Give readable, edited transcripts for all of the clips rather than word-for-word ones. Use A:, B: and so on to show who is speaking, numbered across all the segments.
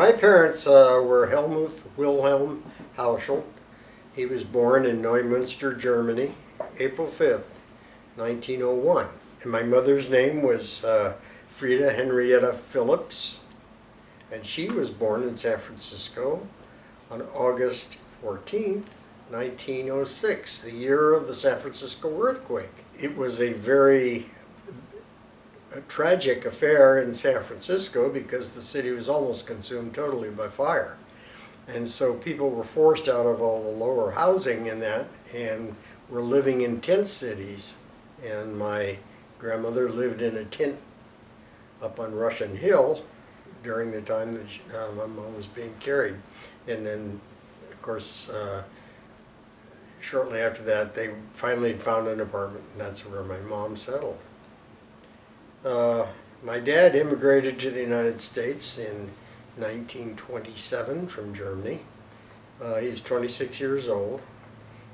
A: My parents were Helmut Wilhelm Hauschel. He was born in Neumünster, Germany, April 5th, 1901. And my mother's name was Frida Henrietta Phillips, and she was born in San Francisco on August 14th, 1906, the year of the San Francisco earthquake. It was a very tragic affair in San Francisco because the city was almost consumed totally by fire. And so people were forced out of all the lower housing in that and were living in tent cities. And my grandmother lived in a tent up on Russian Hill during the time that my mom was being carried. And then, of course, shortly after that, they finally found an apartment, and that's where my mom settled. My dad immigrated to the United States in 1927 from Germany. He was 26 years old.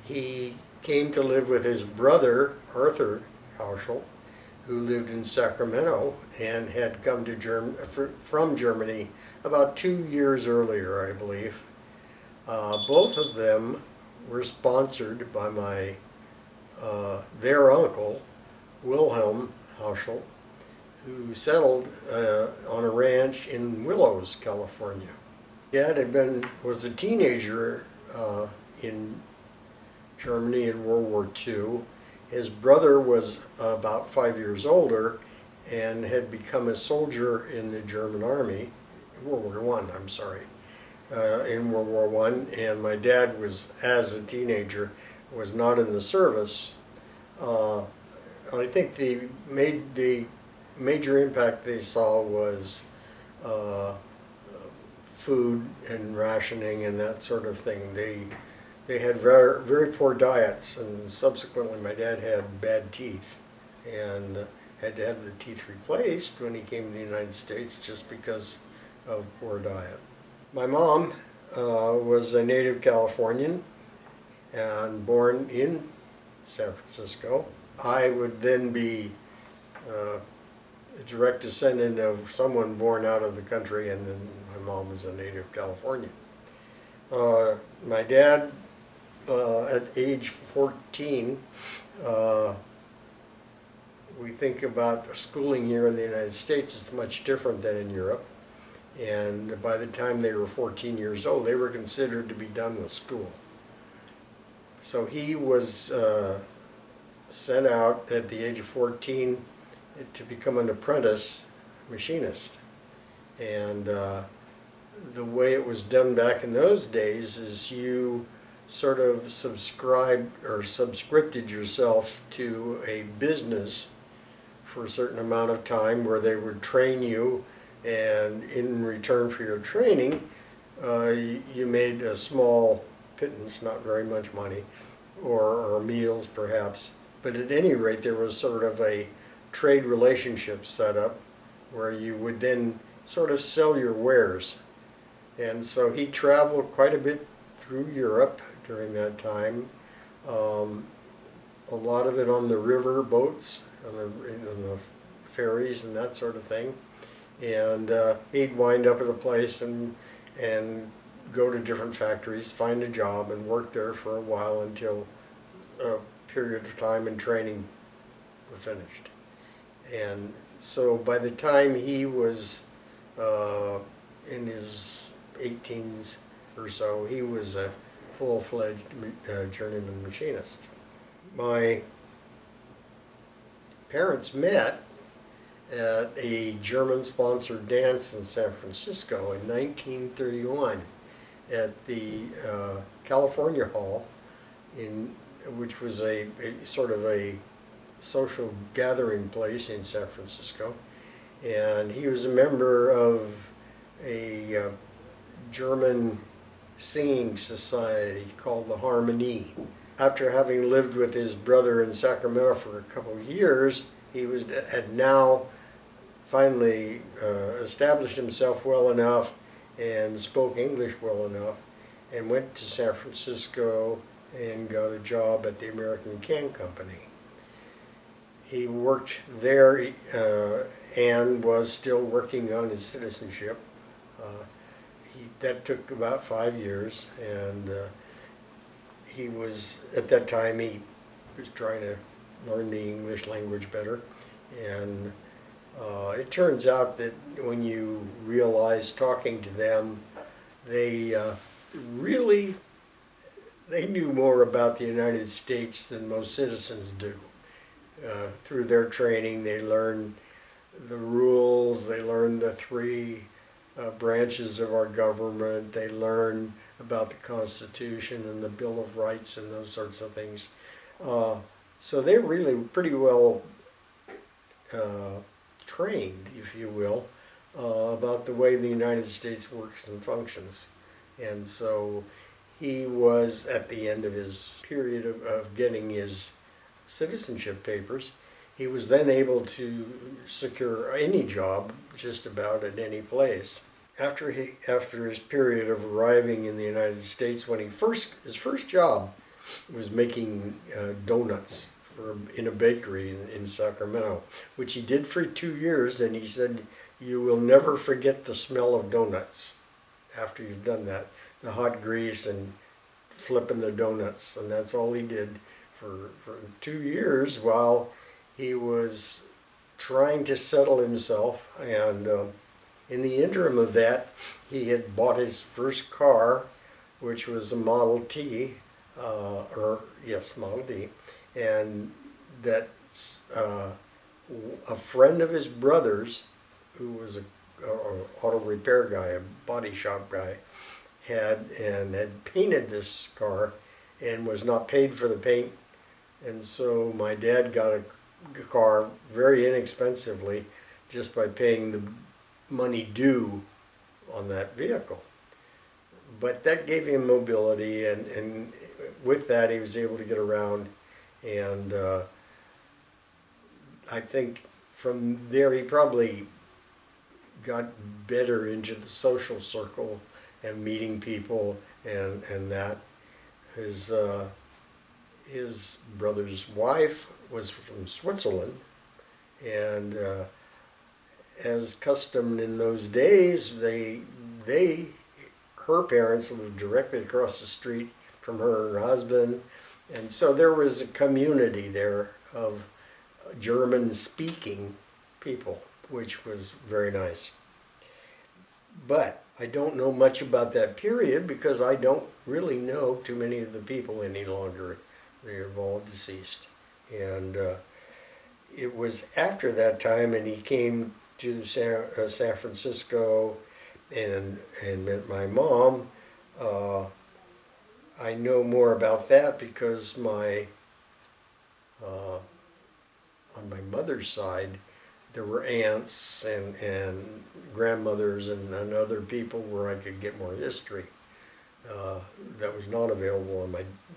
A: He came to live with his brother, Arthur Hauschel, who lived in Sacramento and had come to from Germany about 2 years earlier, I believe. Both of them were sponsored by their uncle, Wilhelm Hauschel, who settled on a ranch in Willows, California. Dad was a teenager in Germany in World War II. His brother was about 5 years older and had become a soldier in the German army, World War I, I'm sorry, in World War I. And my dad was, as a teenager, was not in the service. I think the major impact they saw was food and rationing and that sort of thing. They had very, very poor diets, and subsequently my dad had bad teeth and had to have the teeth replaced when he came to the United States just because of poor diet. My mom was a native Californian and born in San Francisco. I would then be a direct descendant of someone born out of the country, and then my mom was a native Californian. My dad, at age 14, we think about schooling here in the United States, it's much different than in Europe. And by the time they were 14 years old, they were considered to be done with school. So he was sent out at the age of 14 to become an apprentice machinist. And the way it was done back in those days is you sort of subscribed or subscripted yourself to a business for a certain amount of time where they would train you, and in return for your training, you made a small pittance, not very much money, or meals perhaps. But at any rate, there was sort of a trade relationship set up where you would then sort of sell your wares. And so he traveled quite a bit through Europe during that time, a lot of it on the river boats, on the ferries and that sort of thing. And he'd wind up at a place and go to different factories, find a job, and work there for a while until a period of time and training were finished. And so by the time he was in his 18s or so, he was a full-fledged journeyman machinist. My parents met at a German-sponsored dance in San Francisco in 1931 at the California Hall, which was a sort of a social gathering place in San Francisco. And he was a member of a German singing society called the Harmonie. After having lived with his brother in Sacramento for a couple of years, he had now finally established himself well enough and spoke English well enough, and went to San Francisco and got a job at the American Can Company. He worked there and was still working on his citizenship. that took about 5 years, and he was, at that time, he was trying to learn the English language better. And it turns out that when you realize talking to them, they really, they knew more about the United States than most citizens do. Through their training, they learned the rules, they learned the three branches of our government, they learned about the Constitution and the Bill of Rights and those sorts of things. So they're really pretty well trained, if you will, about the way the United States works and functions. And so he was at the end of his period of getting his citizenship papers. He was then able to secure any job just about at any place. After his period of arriving in the United States, when his first job was making donuts in a bakery in Sacramento, which he did for 2 years, and he said, "You will never forget the smell of donuts after you've done that. The hot grease and flipping the donuts," and that's all he did for 2 years while he was trying to settle himself. And in the interim of that, he had bought his first car, which was a Model T, Model D, and that's a friend of his brother's, who was a auto repair guy, a body shop guy, had painted this car and was not paid for the paint. And so my dad got a car very inexpensively just by paying the money due on that vehicle. But that gave him mobility, and with that he was able to get around. And I think from there he probably got better into the social circle and meeting people, and that. His brother's wife was from Switzerland, and as custom in those days, her parents lived directly across the street from her and her husband, and so there was a community there of German-speaking people, which was very nice. But I don't know much about that period because I don't really know too many of the people any longer. They're all deceased. And it was after that time, and he came to San Francisco and met my mom. I know more about that because on my mother's side, there were aunts and grandmothers and other people where I could get more history. That was not available on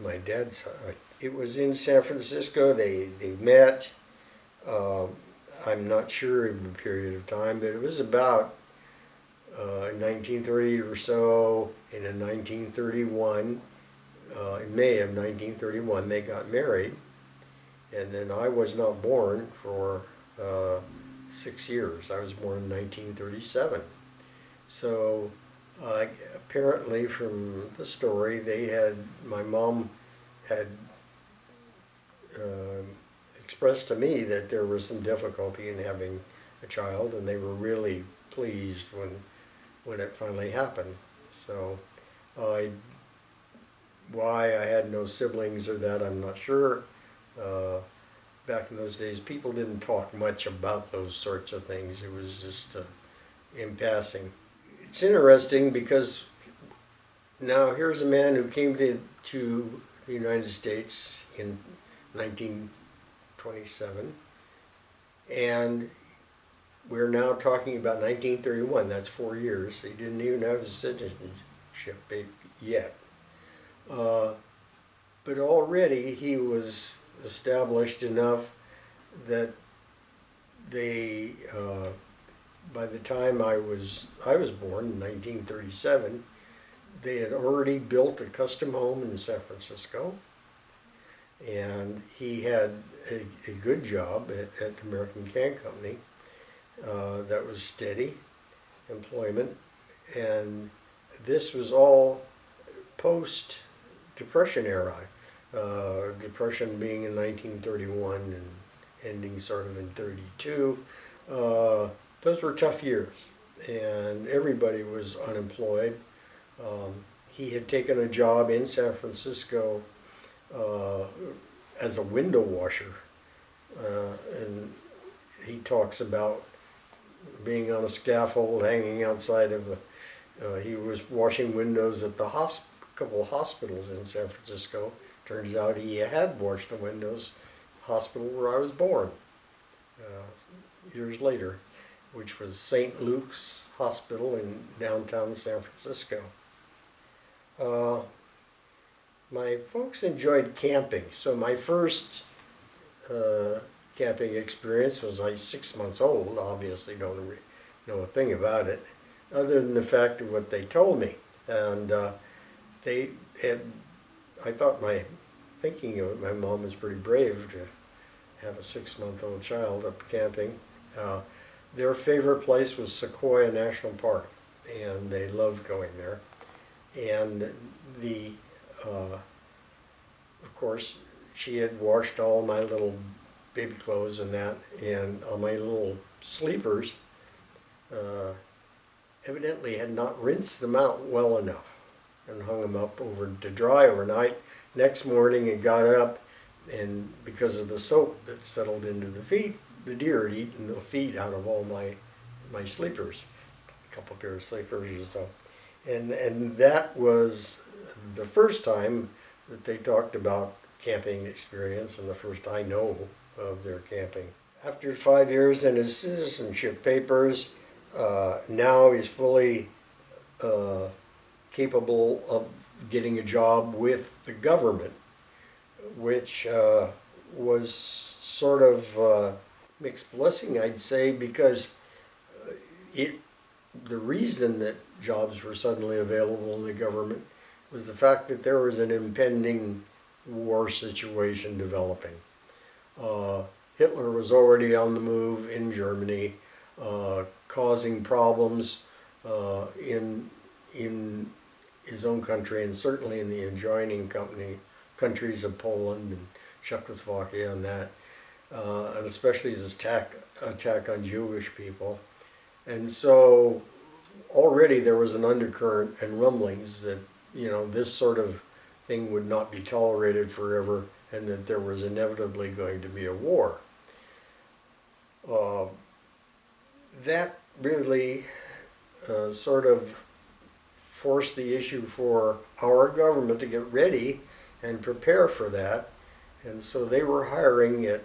A: my dad's side. It was in San Francisco. They met. I'm not sure of the period of time, but it was about 1930 or so. And in 1931, in May of 1931, they got married. And then I was not born for 6 years. I was born in 1937. So apparently from the story, my mom had expressed to me that there was some difficulty in having a child, and they were really pleased when it finally happened. So why I had no siblings or that, I'm not sure. Back in those days, people didn't talk much about those sorts of things. It was just in passing. It's interesting because now here's a man who came to the United States in 1927, and we're now talking about 1931. That's 4 years. He didn't even have his citizenship yet. But already he was established enough that they, by the time I was born in 1937, they had already built a custom home in San Francisco, and he had a good job at the American Can Company that was steady employment, and this was all post-Depression era. Depression being in 1931 and ending sort of in 32. Those were tough years, and everybody was unemployed. He had taken a job in San Francisco as a window washer, and he talks about being on a scaffold hanging outside of he was washing windows at the couple of hospitals in San Francisco. Turns out he had washed the windows hospital where I was born years later, which was St. Luke's Hospital in downtown San Francisco. My folks enjoyed camping, so my first camping experience was like 6 months old. Obviously don't know a thing about it, other than the fact of what they told me. And they had, I thought thinking of it, my mom was pretty brave to have a 6-month-old child up camping. Their favorite place was Sequoia National Park, and they loved going there. And of course, she had washed all my little baby clothes and that, and all my little sleepers evidently had not rinsed them out well enough and hung them up to dry overnight. Next morning it got up, and because of the soap that settled into the feet, the deer had eaten the feet out of all my sleepers, a couple pair of sleepers or so. And that was the first time that they talked about camping experience, and the first I know of their camping. After 5 years in his citizenship papers, now he's fully capable of getting a job with the government, which was sort of mixed blessing, I'd say, because the reason that jobs were suddenly available in the government was the fact that there was an impending war situation developing. Hitler was already on the move in Germany, causing problems in his own country, and certainly in the adjoining countries of Poland and Czechoslovakia and that, and especially his attack on Jewish people. And so already there was an undercurrent and rumblings that, this sort of thing would not be tolerated forever, and that there was inevitably going to be a war. That really sort of forced the issue for our government to get ready and prepare for that. And so they were hiring at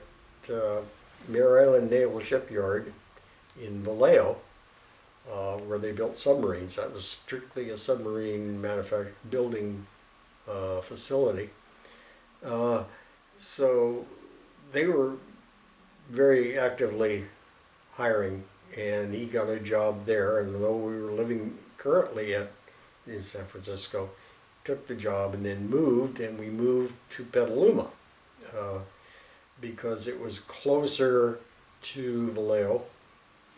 A: Mare Island Naval Shipyard in Vallejo, where they built submarines. That was strictly a submarine building facility. So they were very actively hiring, and he got a job there. And though we were living currently in San Francisco, took the job and then moved, and we moved to Petaluma because it was closer to Vallejo,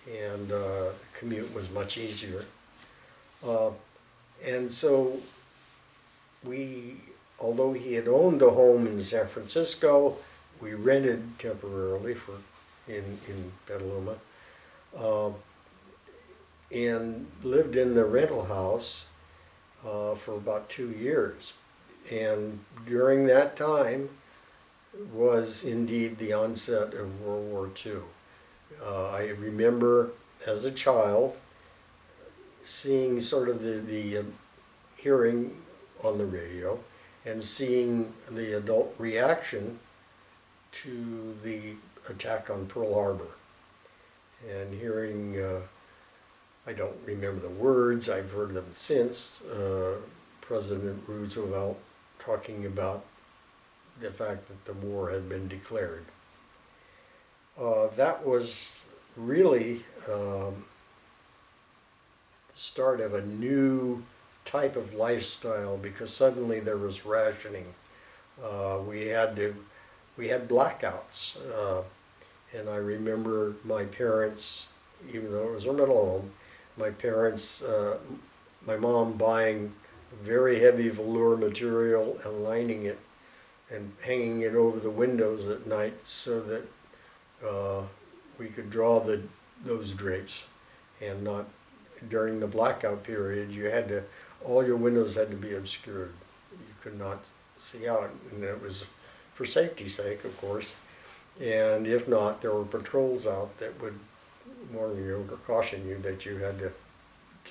A: and commute was much easier. And so although he had owned a home in San Francisco, we rented temporarily in Petaluma, and lived in the rental house for about 2 years. And during that time was indeed the onset of World War II. I remember as a child seeing sort of the hearing on the radio and seeing the adult reaction to the attack on Pearl Harbor, and hearing, I don't remember the words, I've heard them since, President Roosevelt talking about the fact that the war had been declared. That was really the start of a new type of lifestyle, because suddenly there was rationing. We had blackouts, and I remember my parents, even though it was a rental home, my parents my mom buying very heavy velour material and lining it and hanging it over the windows at night so that we could draw those drapes, and not during the blackout period. All your windows had to be obscured. You could not see out, and it was for safety's sake, of course. And if not, there were patrols out that would warn you or caution you that you had to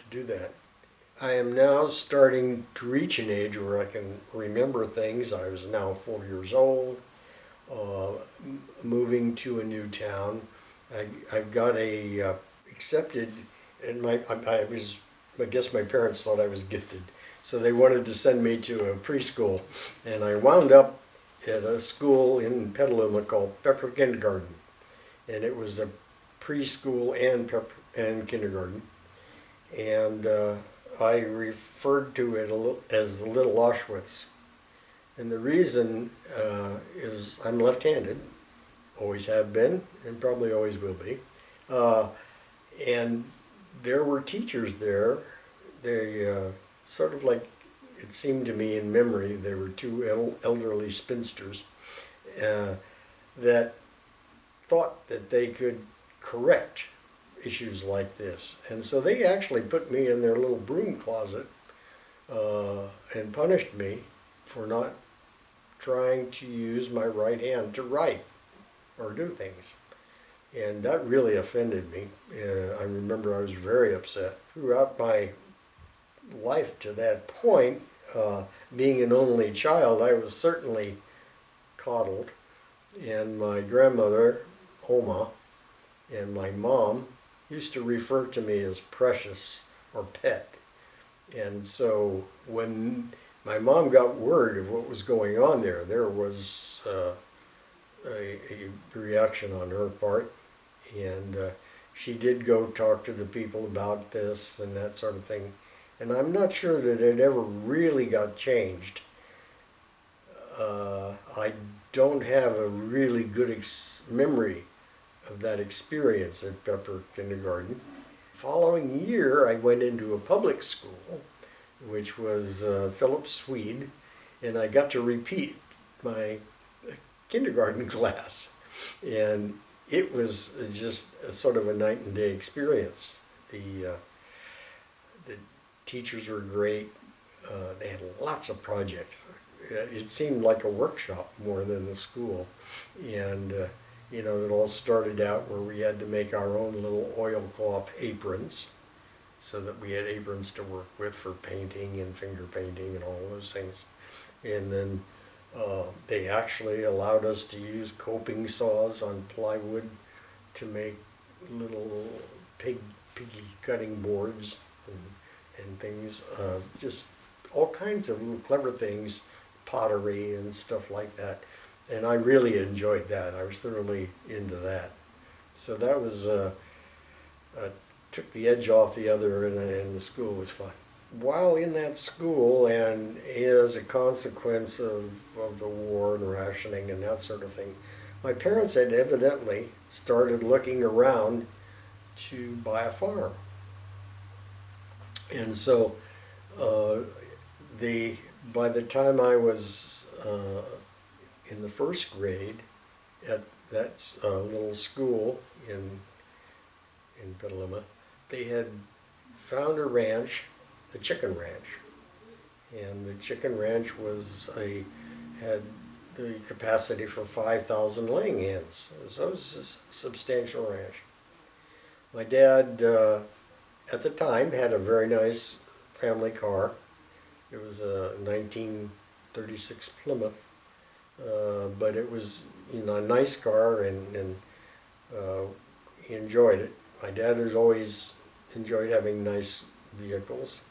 A: do that. I am now starting to reach an age where I can remember things. I was now 4 years old, moving to a new town. I've got accepted, and I guess my parents thought I was gifted, so they wanted to send me to a preschool, and I wound up at a school in Petaluma called Pepper Kindergarten, and it was a preschool and kindergarten, and I referred to it as the Little Auschwitz, and the reason is I'm left-handed, always have been, and probably always will be, and there were teachers there. They sort of like, it seemed to me in memory, they were two elderly spinsters that thought that they could correct issues like this. And so they actually put me in their little broom closet and punished me for not trying to use my right hand to write or do things. And that really offended me. I remember I was very upset. Throughout my life to that point, being an only child, I was certainly coddled. And my grandmother, Oma, and my mom used to refer to me as precious or pet. And so when my mom got word of what was going on there was a reaction on her part. And she did go talk to the people about this and that sort of thing. And I'm not sure that it ever really got changed. I don't have a really good memory of that experience at Pepper Kindergarten. Following year, I went into a public school, which was Philip Swede, and I got to repeat my kindergarten class. And it was just a sort of a night and day experience. The teachers were great. They had lots of projects. It seemed like a workshop more than a school. And it all started out where we had to make our own little oilcloth aprons, so that we had aprons to work with for painting and finger painting and all those things. And then they actually allowed us to use coping saws on plywood to make little piggy cutting boards and things, just all kinds of little clever things, pottery and stuff like that. And I really enjoyed that. I was thoroughly into that. So that was, took the edge off the other, and the school was fun. While in that school, and as a consequence of the war and rationing and that sort of thing, my parents had evidently started looking around to buy a farm. And so by the time I was in the first grade at that little school in Petaluma, they had found a ranch, the chicken ranch, and the chicken ranch had the capacity for 5,000 laying hens. So it was a substantial ranch. My dad, at the time, had a very nice family car. It was a 1936 Plymouth, but it was a nice car, and he enjoyed it. My dad has always enjoyed having nice vehicles,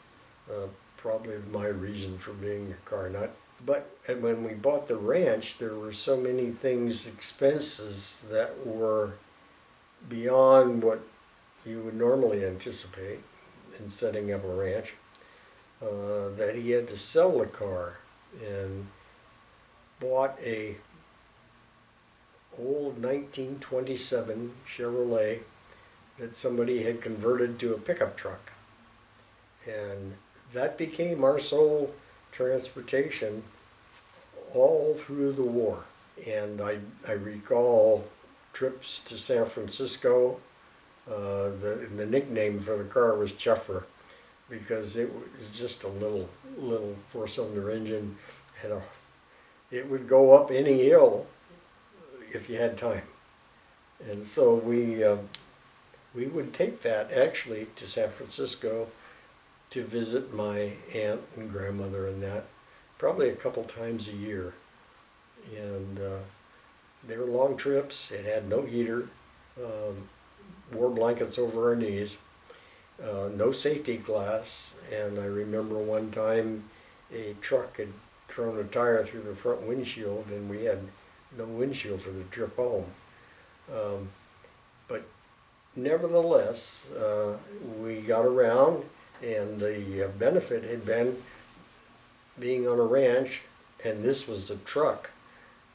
A: probably my reason for being a car nut. But when we bought the ranch, there were so many expenses that were beyond what you would normally anticipate in setting up a ranch, that he had to sell the car and bought a old 1927 Chevrolet that somebody had converted to a pickup truck. And that became our sole transportation all through the war. And I recall trips to San Francisco. The nickname for the car was Chuffer because it was just a little four-cylinder engine. It would go up any hill if you had time. And so we would take that actually to San Francisco to visit my aunt and grandmother and that, probably a couple times a year. And they were long trips. It had no heater, wore blankets over our knees, no safety glass. And I remember one time a truck had thrown a tire through the front windshield and we had no windshield for the trip home. But nevertheless, we got around, and the benefit had been being on a ranch, and this was the truck.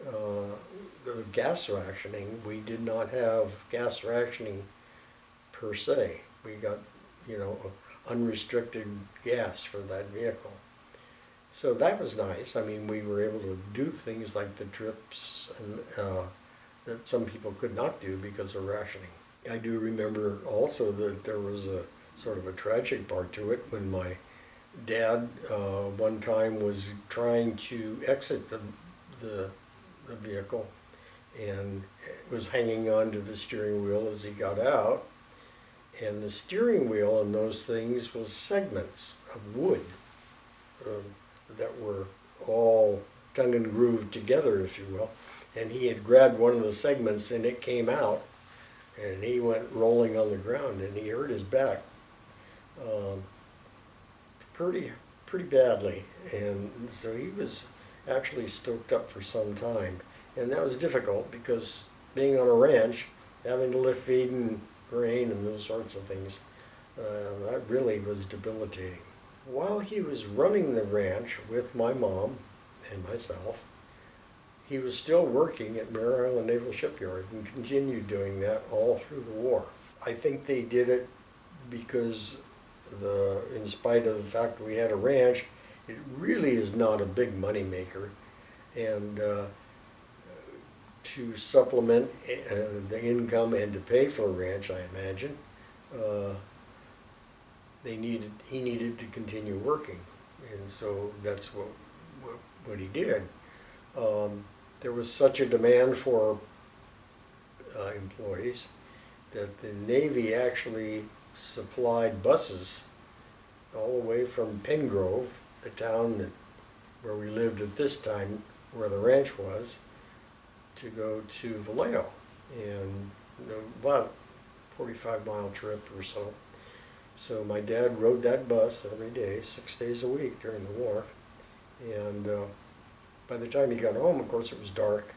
A: The gas rationing, we did not have gas rationing per se. We got, unrestricted gas for that vehicle. So that was nice. I mean, we were able to do things like the trips and, that some people could not do because of rationing. I do remember also that there was a sort of a tragic part to it when my dad one time was trying to exit the vehicle and was hanging on to the steering wheel as he got out. And the steering wheel on those things was segments of wood that were all tongue and grooved together, if you will. And he had grabbed one of the segments and it came out, and he went rolling on the ground and he hurt his back pretty badly. And so he was actually stoked up for some time. And that was difficult because being on a ranch, having to lift feed and grain and those sorts of things, that really was debilitating. While he was running the ranch with my mom and myself, he was still working at Mare Island Naval Shipyard and continued doing that all through the war. I think they did it because in spite of the fact that we had a ranch, it really is not a big money maker. And to supplement the income and to pay for a ranch, I imagine, he needed to continue working. And so that's what he did. There was such a demand for employees that the Navy actually supplied buses all the way from Pengrove, the town where we lived at this time, where the ranch was, to go to Vallejo, and about a 45-mile trip or so. So my dad rode that bus every day, 6 days a week during the war, and by the time he got home, of course, it was dark.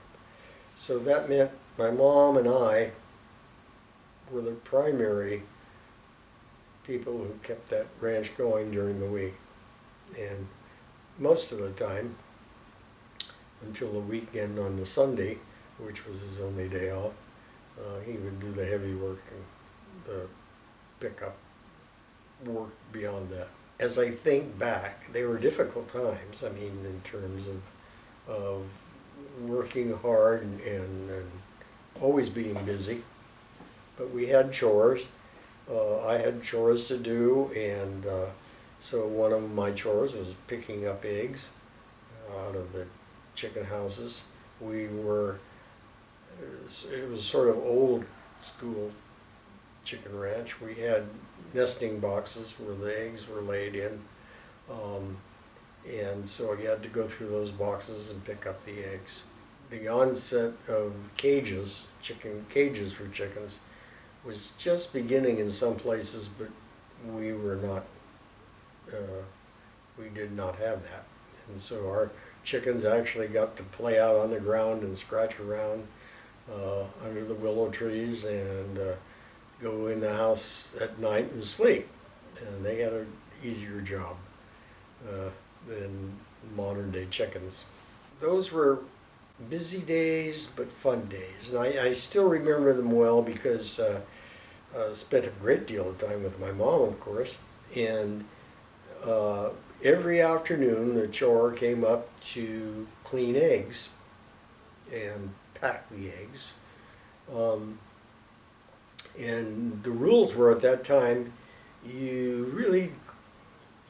A: So that meant my mom and I were the primary people who kept that ranch going during the week. And most of the time, until the weekend on the Sunday, which was his only day off, he would do the heavy work and the pickup work beyond that. As I think back, they were difficult times. I mean, in terms of working hard and always being busy. But we had chores. I had chores to do, and so one of my chores was picking up eggs out of the chicken houses. It was sort of old school chicken ranch. We had nesting boxes where the eggs were laid in. And so you had to go through those boxes and pick up the eggs. The onset of chicken cages for chickens, was just beginning in some places, but we did not have that. And so our chickens actually got to play out on the ground and scratch around under the willow trees and go in the house at night and sleep. And they had an easier job than modern day chickens. Those were busy days, but fun days. And I still remember them well because I spent a great deal of time with my mom, of course. And uh, every afternoon the chore came up to clean eggs and pack the eggs. Um, and the rules were at that time, you really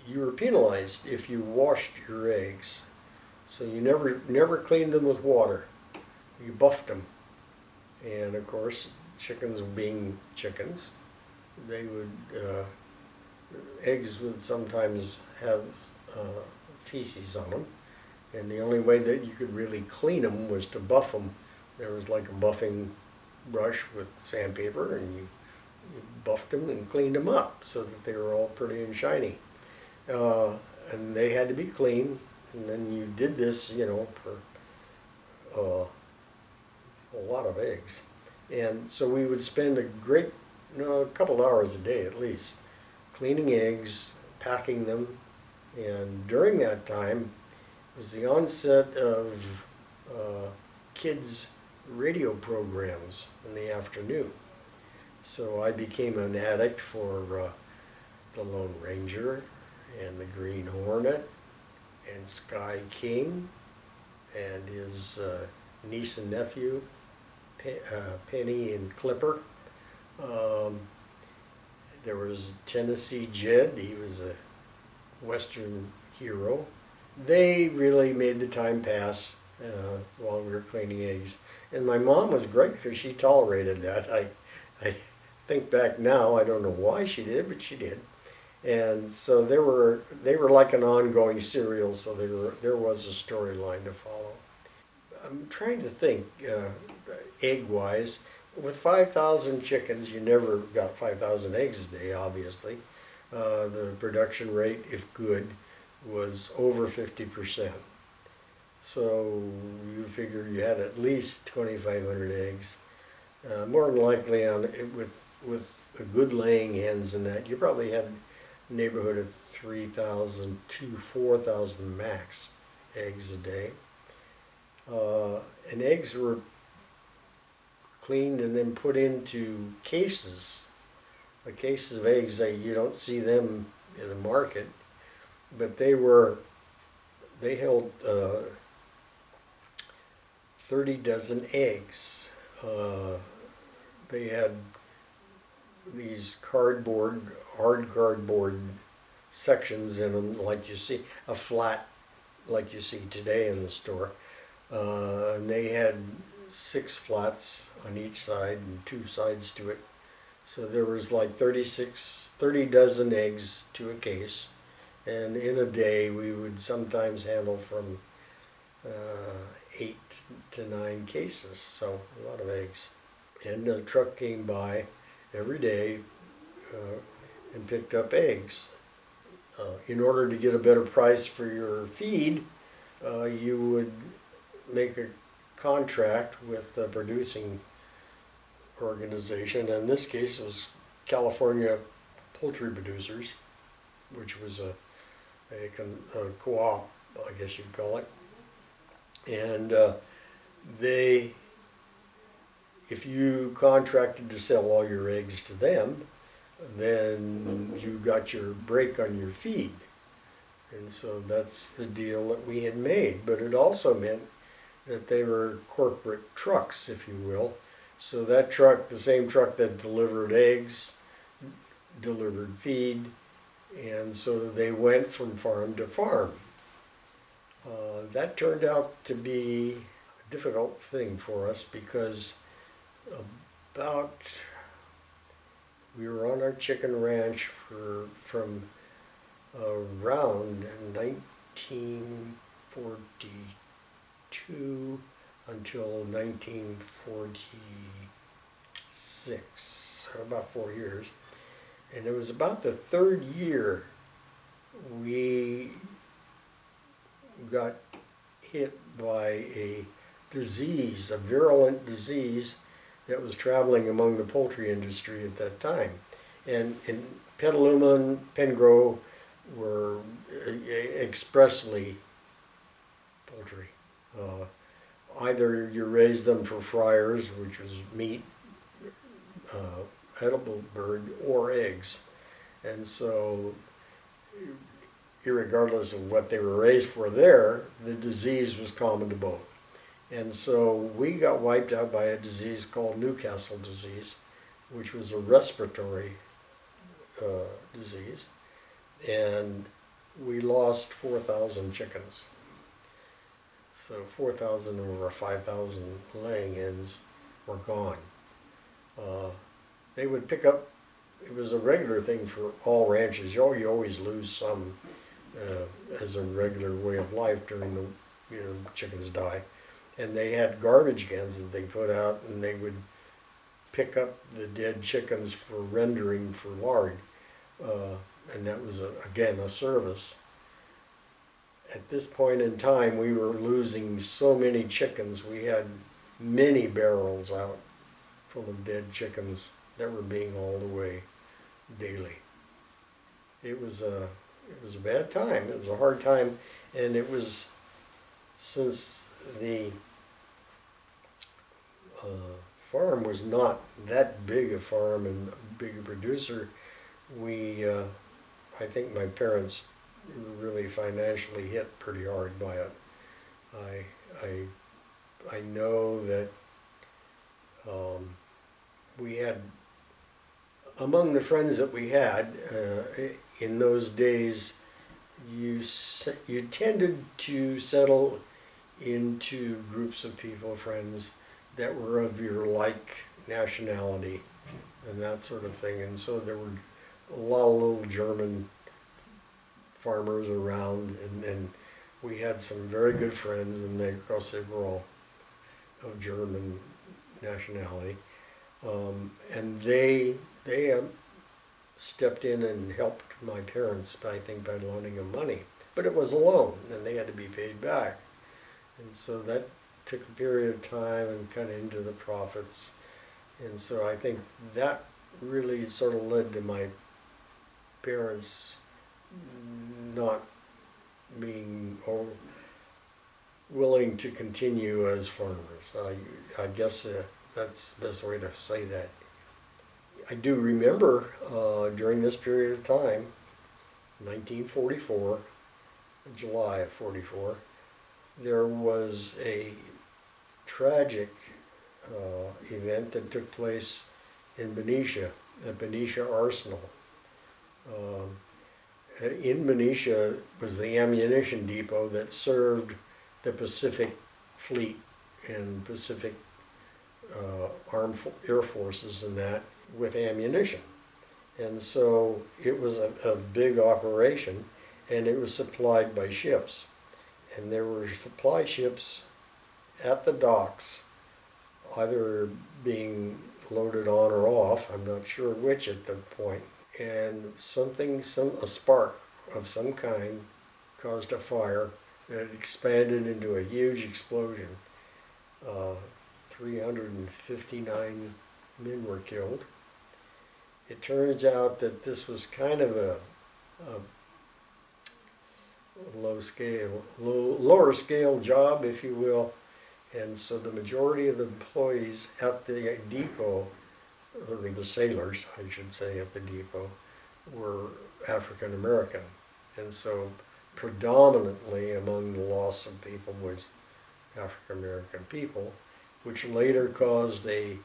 A: you were penalized if you washed your eggs. So you never cleaned them with water. You buffed them. And of course, chickens being chickens, they would eggs would sometimes have feces on them, and the only way that you could really clean them was to buff them. There was like a buffing brush with sandpaper, and you buffed them and cleaned them up so that they were all pretty and shiny. Uh, and they had to be clean, and then you did this, for a lot of eggs. And so we would spend a couple hours a day at least, cleaning eggs, packing them, and during that time was the onset of kids' radio programs in the afternoon. So I became an addict for the Lone Ranger and the Green Hornet and Sky King and his niece and nephew, Penny and Clipper. There was Tennessee Jed, he was a Western hero. They really made the time pass while we were cleaning eggs. And my mom was great because she tolerated that. I think back now, I don't know why she did, but she did. And so they were like an ongoing serial, so there was a storyline to follow. I'm trying to think, egg-wise, with 5,000 chickens, you never got 5,000 eggs a day, obviously. The production rate, if good, was over 50%. So you figure you had at least 2,500 eggs. More than likely, with a good laying hens and that, you probably had a neighborhood of 3,000 to 4,000 max eggs a day. And eggs were cleaned and then put into cases. The cases of eggs, you don't see them in the market, but they held 30 dozen eggs. They had these hard cardboard sections in them, like you see, a flat like you see today in the store. And they had 6 flats on each side and 2 sides to it. So there was like 30 dozen eggs to a case. And in a day, we would sometimes handle from 8 to 9 cases, so a lot of eggs. And a truck came by every day and picked up eggs. In order to get a better price for your feed, you would make a contract with the producing organization. In this case, it was California Poultry Producers, which was a co-op, I guess you'd call it. And if you contracted to sell all your eggs to them, then you got your break on your feed. And so that's the deal that we had made. But it also meant that they were corporate trucks, if you will. So that truck, the same truck that delivered eggs, delivered feed, and so they went from farm to farm. That turned out to be a difficult thing for us because we were on our chicken ranch from around 1942 until 1946, so about 4 years. And it was about the 3rd year we got hit by a disease, a virulent disease that was traveling among the poultry industry at that time. And in Petaluma and Pengro were expressly poultry. Either you raised them for fryers, which was meat, edible bird, or eggs. And so irregardless of what they were raised for there, the disease was common to both. And so we got wiped out by a disease called Newcastle disease, which was a respiratory disease. And we lost 4,000 chickens. So 4,000 of our 5,000 laying hens were gone. They would pick up, it was a regular thing for all ranches. You always lose some as a regular way of life during the, chickens die. And they had garbage cans that they put out, and they would pick up the dead chickens for rendering for lard. And that was, again, a service. At this point in time, we were losing so many chickens. We had many barrels out full of dead chickens that were being hauled away daily. It was a bad time. It was a hard time, and it was, since the farm was not that big a farm and big a producer, I think my parents really financially hit pretty hard by it. I know that we had, among the friends that we had in those days, you tended to settle into groups of people, friends, that were of your like nationality and that sort of thing. And so there were a lot of little German farmers around, and we had some very good friends, and they, of course, they were all of German nationality. And they stepped in and helped my parents, I think, by loaning them money. But it was a loan, and they had to be paid back. And so that took a period of time and cut into the profits. And so I think that really sort of led to my parents not being willing to continue as farmers. I guess that's the best way to say that. I do remember during this period of time, 1944, July of 44, there was a tragic event that took place in Benicia, at Benicia Arsenal. In Benicia was the ammunition depot that served the Pacific Fleet and Pacific Armed Air Forces and that with ammunition. And so it was a big operation, and it was supplied by ships. And there were supply ships at the docks, either being loaded on or off, I'm not sure which at the point. And a spark of some kind caused a fire, and it expanded into a huge explosion. 359 men were killed. It turns out that this was kind of a lower scale job, if you will. And so the majority of the employees at the depot, or the sailors, I should say, at the depot, were African American. And so predominantly among the loss of people was African American people, which later caused a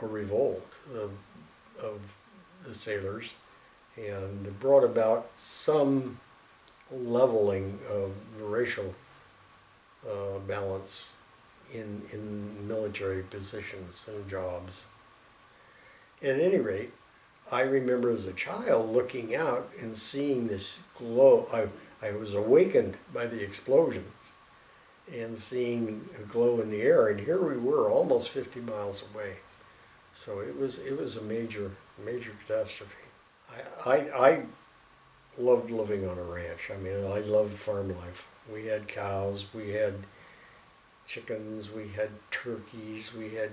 A: revolt of the sailors, and brought about some leveling of the racial balance in military positions and jobs. At any rate, I remember as a child looking out and seeing this glow. I was awakened by the explosions and seeing a glow in the air, and here we were almost 50 miles away. So it was a major catastrophe. I loved living on a ranch. I mean, I loved farm life. We had cows, we had chickens, we had turkeys, we had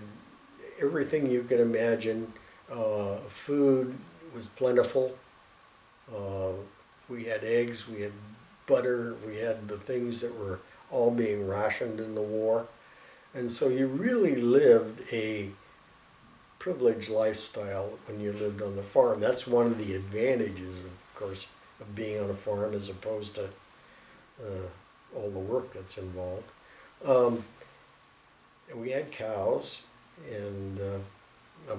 A: everything you can imagine. Food was plentiful. We had eggs, we had butter, we had the things that were all being rationed in the war. And so you really lived a privileged lifestyle when you lived on the farm. That's one of the advantages of course, of being on a farm as opposed to all the work that's involved. And we had cows, and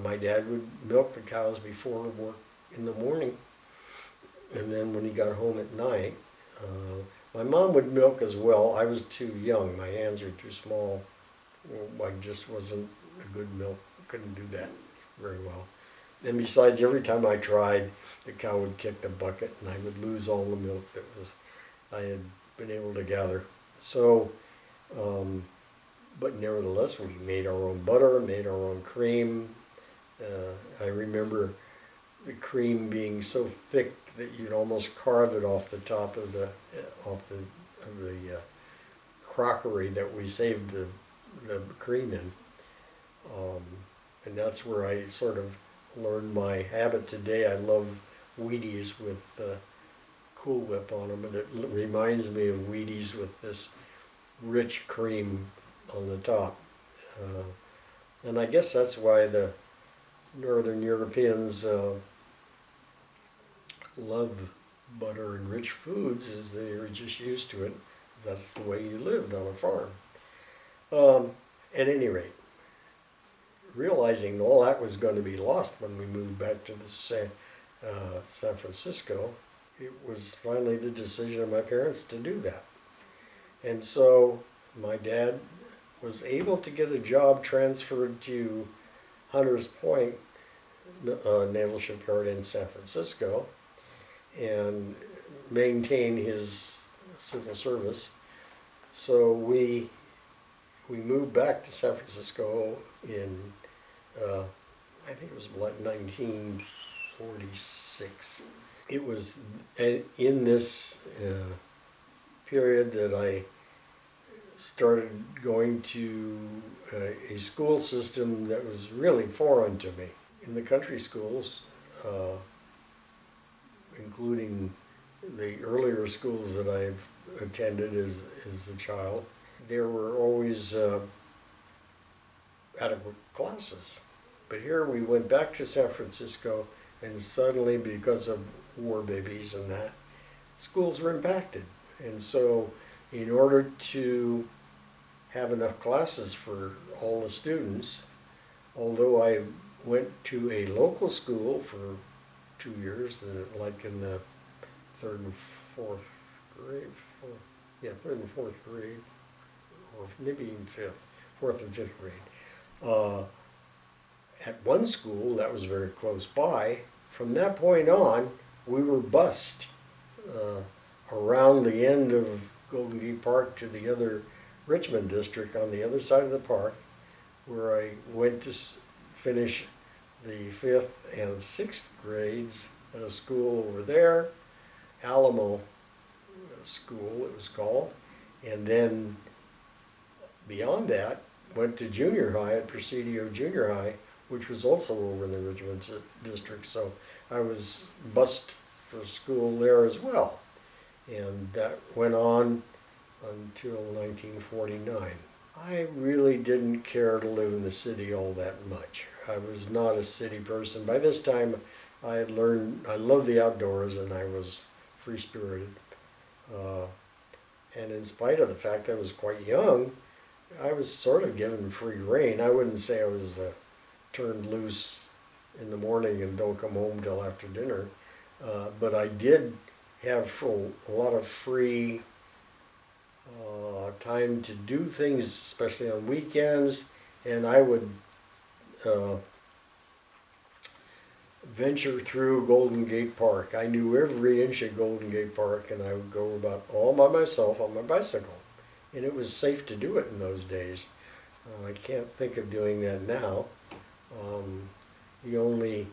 A: my dad would milk the cows before work in the morning, and then when he got home at night, my mom would milk as well. I was too young; my hands were too small. I just wasn't a good milk. Couldn't do that very well. And besides, every time I tried, the cow would kick the bucket, and I would lose all the milk that I had been able to gather. So, but nevertheless, we made our own butter, made our own cream. I remember the cream being so thick that you'd almost carve it off the top of the crockery that we saved the cream in. And that's where I sort of learned my habit today. I love Wheaties with Cool Whip on them, and it reminds me of Wheaties with this rich cream on the top. And I guess that's why the Northern Europeans love butter and rich foods, is they are just used to it. That's the way you lived on a farm. At any rate, realizing all that was going to be lost when we moved back to San Francisco, it was finally the decision of my parents to do that. And so my dad was able to get a job transferred to Hunters Point Naval Shipyard in San Francisco and maintain his civil service. So we moved back to San Francisco in, I think it was like 1946. It was in this period that I started going to a school system that was really foreign to me. In the country schools, including the earlier schools that I've attended as a child, there were always adequate classes. But here we went back to San Francisco, and suddenly, because of war babies and that, schools were impacted. And so in order to have enough classes for all the students, although I went to a local school for 2 years, like in the third and fourth grade, third and fourth grade, or maybe even fourth and fifth grade. At one school that was very close by, from that point on, we were bused around the end of Golden Gate Park to the other Richmond district on the other side of the park, where I went to finish the 5th and 6th grades at a school over there, Alamo School it was called, and then beyond that went to junior high at Presidio Junior High, which was also over in the Richmond district. So I was bused for school there as well, and that went on until 1949. I really didn't care to live in the city all that much. I was not a city person. By this time, I had learned, I loved the outdoors, and I was free-spirited. And in spite of the fact that I was quite young, I was sort of given free rein. I wouldn't say I was turned loose in the morning and don't come home till after dinner, but I did have a lot of free time to do things, especially on weekends, and I would venture through Golden Gate Park. I knew every inch of Golden Gate Park, and I would go about all by myself on my bicycle, and it was safe to do it in those days. I can't think of doing that now. The only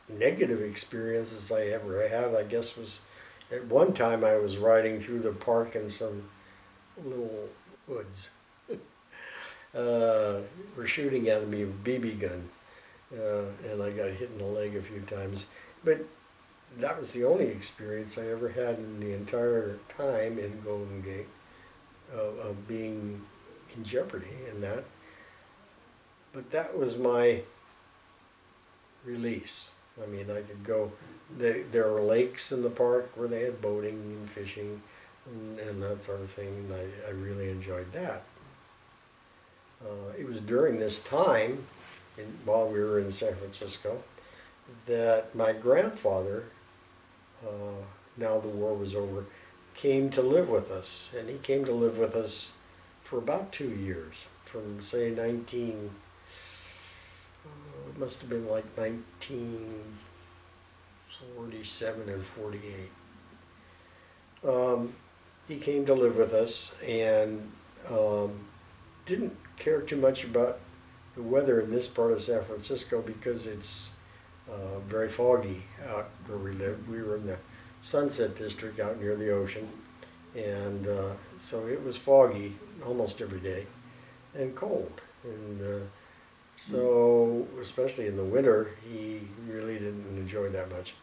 A: negative experiences I ever had, I guess, was at one time I was riding through the park in some little woods. Were shooting at me with BB guns, and I got hit in the leg a few times. But that was the only experience I ever had in the entire time in Golden Gate of being in jeopardy in that. But that was my release. I mean, I could go, there are lakes in the park where they had boating and fishing and that sort of thing, and I really enjoyed that. It was during this time, while we were in San Francisco, that my grandfather, now the war was over, came to live with us. And he came to live with us for about 2 years, from say it must have been like 1947 and 48. He came to live with us and didn't care too much about the weather in this part of San Francisco because it's very foggy out where we lived. We were in the Sunset District out near the ocean, and so it was foggy almost every day and cold. And so, especially in the winter, he really didn't enjoy that much.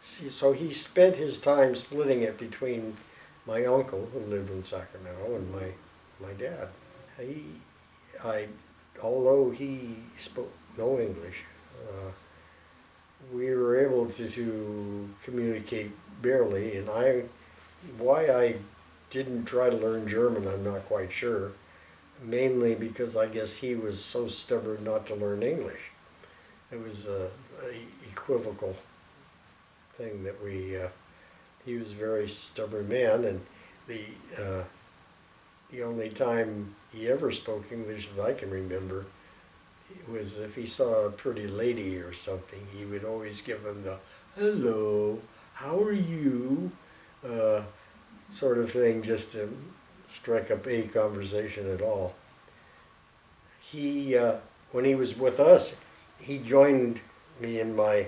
A: So he spent his time splitting it between my uncle, who lived in Sacramento, and my dad. Although he spoke no English, we were able to communicate barely, and why I didn't try to learn German, I'm not quite sure. Mainly because I guess he was so stubborn not to learn English. It was a equivocal thing that he was a very stubborn man, and the only time he ever spoke English that I can remember was if he saw a pretty lady or something. He would always give them the "hello, how are you" sort of thing, just to strike up a conversation at all. He, when he was with us, he joined me in my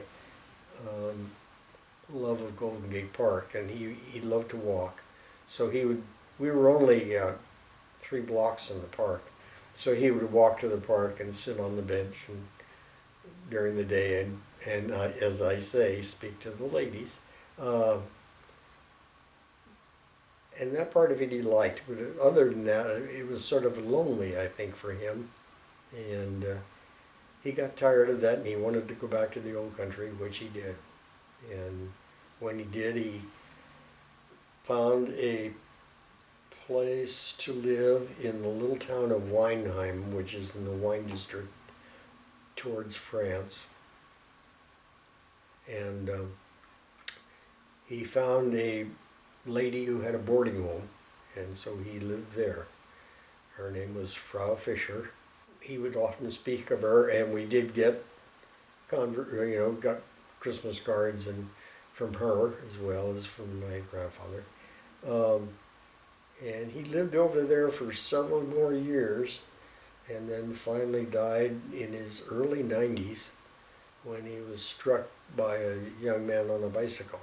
A: love of Golden Gate Park, and he loved to walk. So we were only 3 blocks from the park, so he would walk to the park and sit on the bench and during the day and as I say, speak to the ladies. And that part of it he liked, but other than that, it was sort of lonely, I think, for him. And he got tired of that, and he wanted to go back to the old country, which he did. And when he did, he found a place to live in the little town of Weinheim, which is in the wine district towards France. And he found a lady who had a boarding home, and so he lived there. Her name was Frau Fischer. He would often speak of her, and we did get, got Christmas cards and from her as well as from my grandfather. And he lived over there for several more years, and then finally died in his early 90s when he was struck by a young man on a bicycle.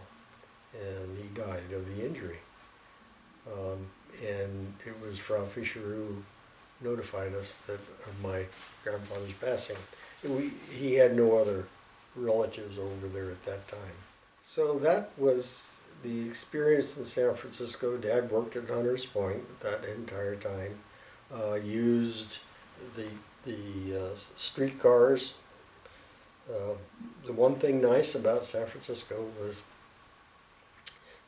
A: And he died of the injury. And it was Frau Fischer who notified us of my grandfather's passing. He had no other relatives over there at that time. So that was the experience in San Francisco. Dad worked at Hunters Point that entire time. Used the streetcars. The one thing nice about San Francisco was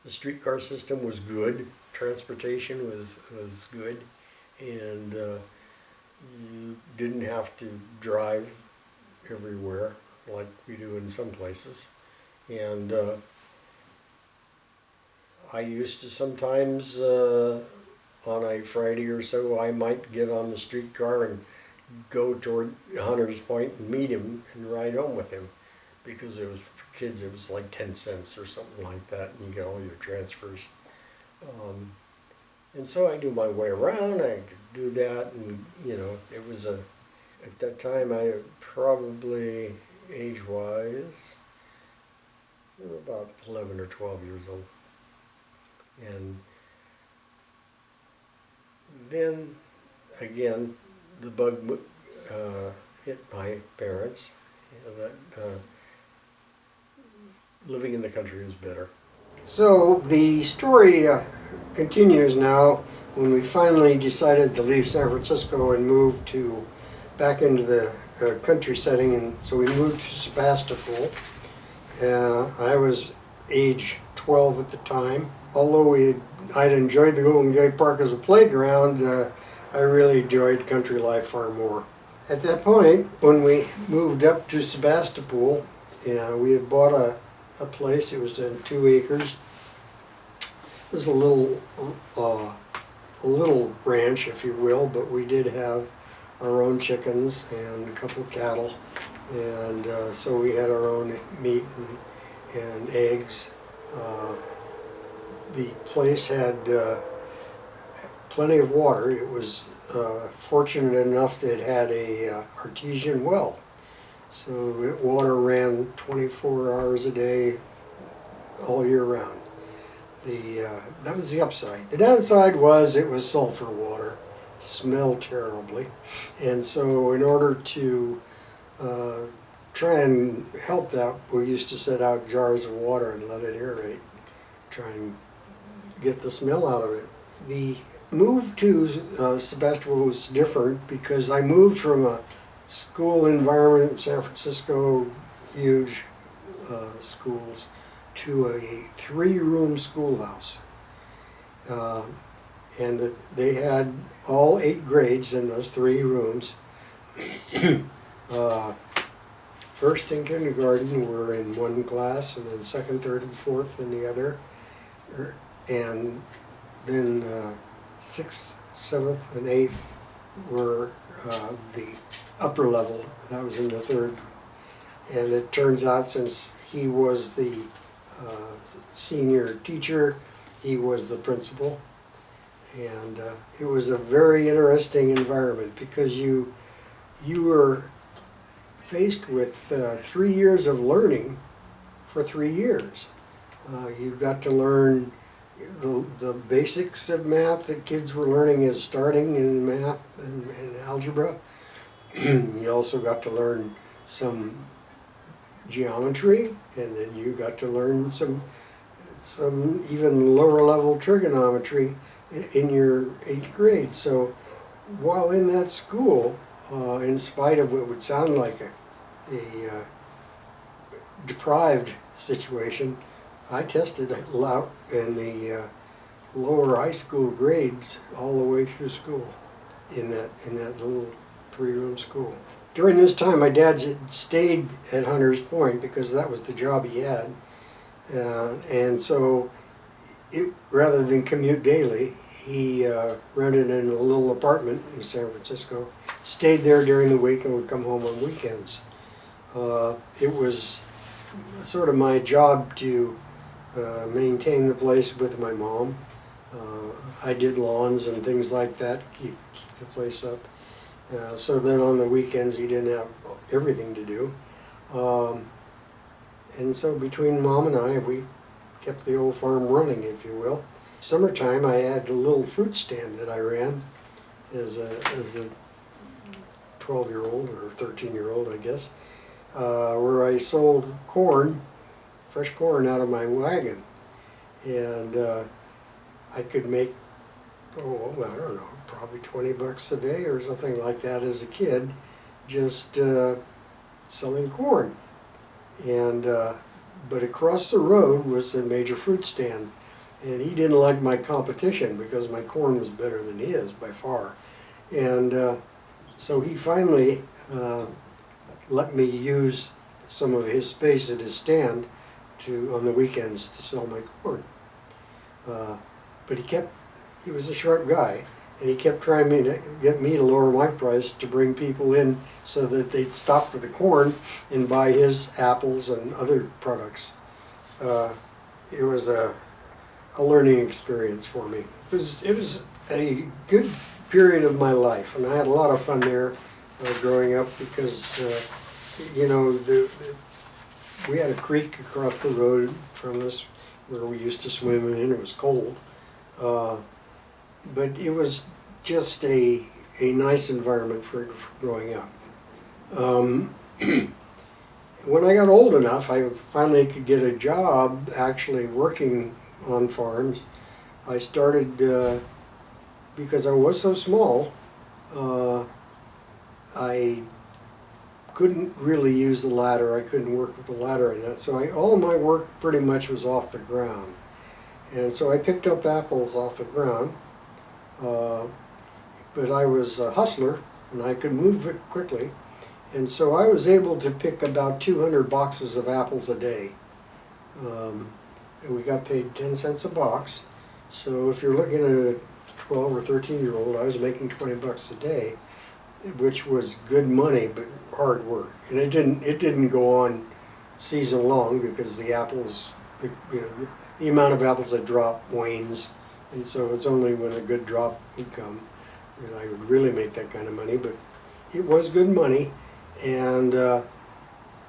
A: the streetcar system was good, transportation was good, and you didn't have to drive everywhere like we do in some places. And I used to sometimes, on a Friday or so, I might get on the streetcar and go toward Hunters Point and meet him and ride home with him. Because it was for kids, it was like 10 cents or something like that, and you get all your transfers. And so I knew my way around. I could do that, and it was at that time I probably age-wise about 11 or 12 years old. And then again, the bug hit my parents. Living in the country is better. So the story continues now when we finally decided to leave San Francisco and move back into the country setting, and so we moved to Sebastopol. I was age 12 at the time. Although I'd enjoyed the Golden Gate Park as a playground, I really enjoyed country life far more. At that point, when we moved up to Sebastopol, we had bought a place. It was in 2 acres. It was a little ranch, if you will, but we did have our own chickens and a couple of cattle, and so we had our own meat and eggs. The place had plenty of water. It was fortunate enough that it had a artesian well, so water ran 24 hours a day, all year round. That was the upside. The downside was it was sulfur water. It smelled terribly, and so in order to try and help that, we used to set out jars of water and let it aerate, try and get the smell out of it. The move to Sebastopol was different because I moved from a school environment in San Francisco, huge schools, to a 3-room schoolhouse. And they had all 8 grades in those 3 rooms. First and kindergarten were in one class, and then second, third, and fourth in the other. And then 6th, 7th, and 8th were the upper level. That was in the 3rd. And it turns out, since he was the senior teacher, he was the principal. And it was a very interesting environment because you were faced with 3 years of learning for 3 years. You got to learn the basics of math that kids were learning as starting in math and algebra. You also got to learn some geometry, and then you got to learn some even lower level trigonometry in your 8th grade. So while in that school, in spite of what would sound like a deprived situation, I tested out in the lower high school grades all the way through school in that little 3-room school. During this time, my dad stayed at Hunters Point because that was the job he had, and so rather than commute daily, he rented in a little apartment in San Francisco, stayed there during the week, and would come home on weekends. It was sort of my job to maintain the place with my mom. I did lawns and things like that, keep the place up. So then on the weekends he didn't have everything to do. And so between Mom and I, we kept the old farm running, if you will. Summertime, I had a little fruit stand that I ran as a 12-year-old or 13-year-old, I guess, where I sold corn, fresh corn, out of my wagon. And I could make, I don't know, probably $20 a day or something like that as a kid, just selling corn. And but across the road was a major fruit stand, and he didn't like my competition because my corn was better than his by far. And so he finally let me use some of his space at his stand on the weekends to sell my corn. But he was a sharp guy, and he kept trying to get me to lower my price to bring people in so that they'd stop for the corn and buy his apples and other products. It was a learning experience for me. It was a good period of my life, and I had a lot of fun there growing up because, you know, we had a creek across the road from us where we used to swim in. It was cold. But it was just a nice environment for growing up. When I got old enough, I finally could get a job actually working on farms. I started, because I was so small, I couldn't really use the ladder. I couldn't work with the ladder and that. So all my work pretty much was off the ground. And so I picked up apples off the ground. But I was a hustler and I could move it quickly. And so I was able to pick about 200 boxes of apples a day. And we got paid 10 cents a box. So if you're looking at a 12 or 13-year-old, I was making 20 bucks a day, which was good money, but hard work. And it didn't go on season long because the apples, the amount of apples that drop wanes. And so it's only when a good drop would come that I would really make that kind of money. But it was good money. And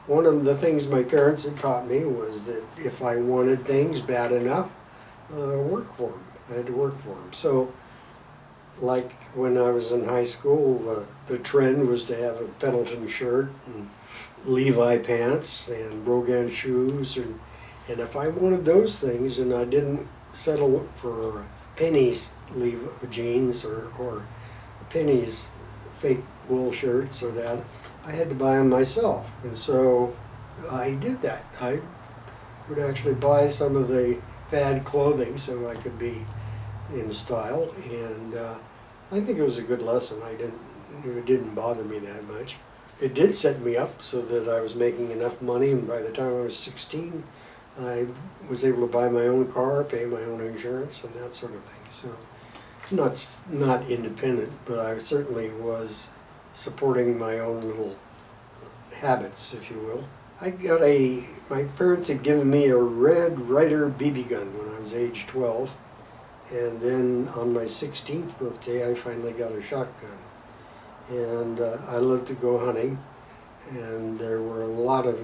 A: one of the things my parents had taught me was that if I wanted things bad enough, work for them. I had to work for them. So, like when I was in high school, the trend was to have a Pendleton shirt and Levi pants and Brogan shoes, and if I wanted those things and I didn't settle for pennies Levi jeans or pennies fake wool shirts or that, I had to buy them myself. And so I did that. I would actually buy some of the fad clothing so I could be in style, and I think it was a good lesson. It didn't bother me that much. It did set me up so that I was making enough money, and by the time I was 16, I was able to buy my own car, pay my own insurance, and that sort of thing. So not independent, but I certainly was supporting my own little habits, if you will. My parents had given me a Red Ryder BB gun when I was age 12, and then on my 16th birthday I finally got a shotgun. And I loved to go hunting, and there were a lot of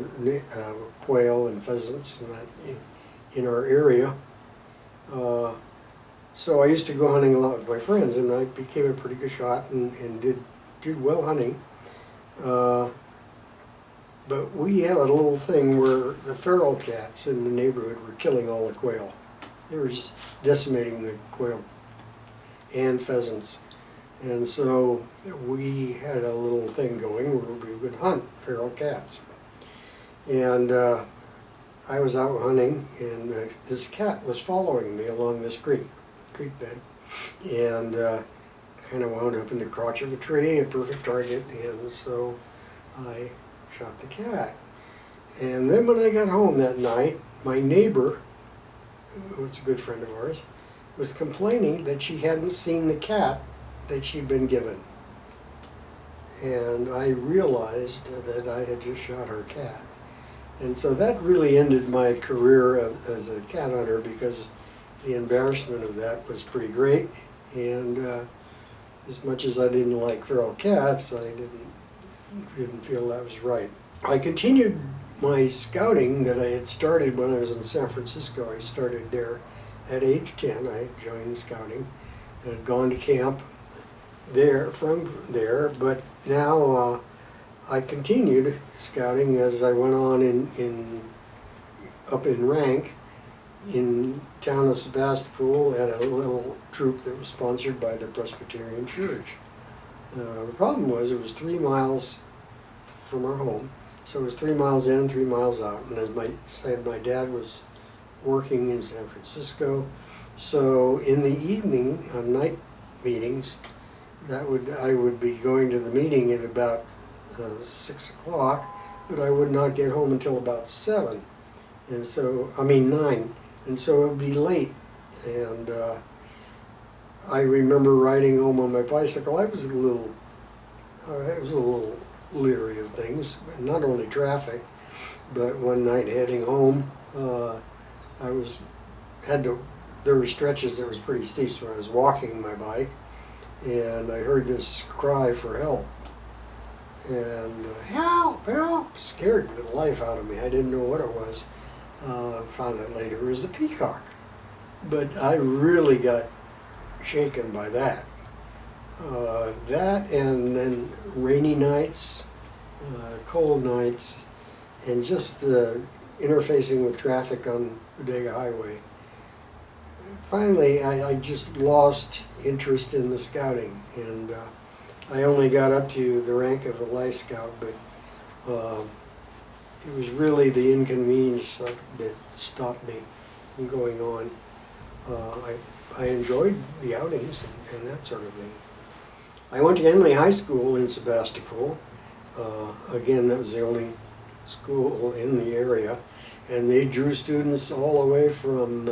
A: quail and pheasants and that in our area. So I used to go hunting a lot with my friends, and I became a pretty good shot and did well hunting. But we had a little thing where the feral cats in the neighborhood were killing all the quail. They were just decimating the quail and pheasants. And so we had a little thing going where we would hunt feral cats. And I was out hunting, and this cat was following me along this creek bed. And kind of wound up in the crotch of a tree, a perfect target, and so I shot the cat. And then when I got home that night, my neighbor, who was a good friend of ours, was complaining that she hadn't seen the cat that she'd been given. And I realized that I had just shot her cat. And so that really ended my career as a cat hunter, because the embarrassment of that was pretty great. And as much as I didn't like feral cats, I didn't feel that was right. I continued my scouting that I had started when I was in San Francisco. I started there at age 10. I joined scouting and had gone to camp from there, but now I continued scouting as I went on up in rank in town of Sebastopol at a little troop that was sponsored by the Presbyterian Church. The problem was it was 3 miles from our home, so it was 3 miles in and 3 miles out. And as I said, my dad was working in San Francisco, so in the evening on night meetings, I would be going to the meeting at about 6 o'clock, but I would not get home until about 7, and so 9, and so it would be late. And I remember riding home on my bicycle. I was a little leery of things, not only traffic, but one night heading home, there were stretches that was pretty steep, so I was walking my bike, and I heard this cry for help. And help, help, scared the life out of me. I didn't know what it was. Found out later it was a peacock. But I really got shaken by that. That, and then rainy nights, cold nights, and just the interfacing with traffic on Bodega Highway. Finally, I just lost interest in the scouting, and I only got up to the rank of a life scout, but Uh, it was really the inconvenience that stopped me from going on. I enjoyed the outings and that sort of thing. I went to Henley High School in Sebastopol. Again, that was the only school in the area, and they drew students all the way from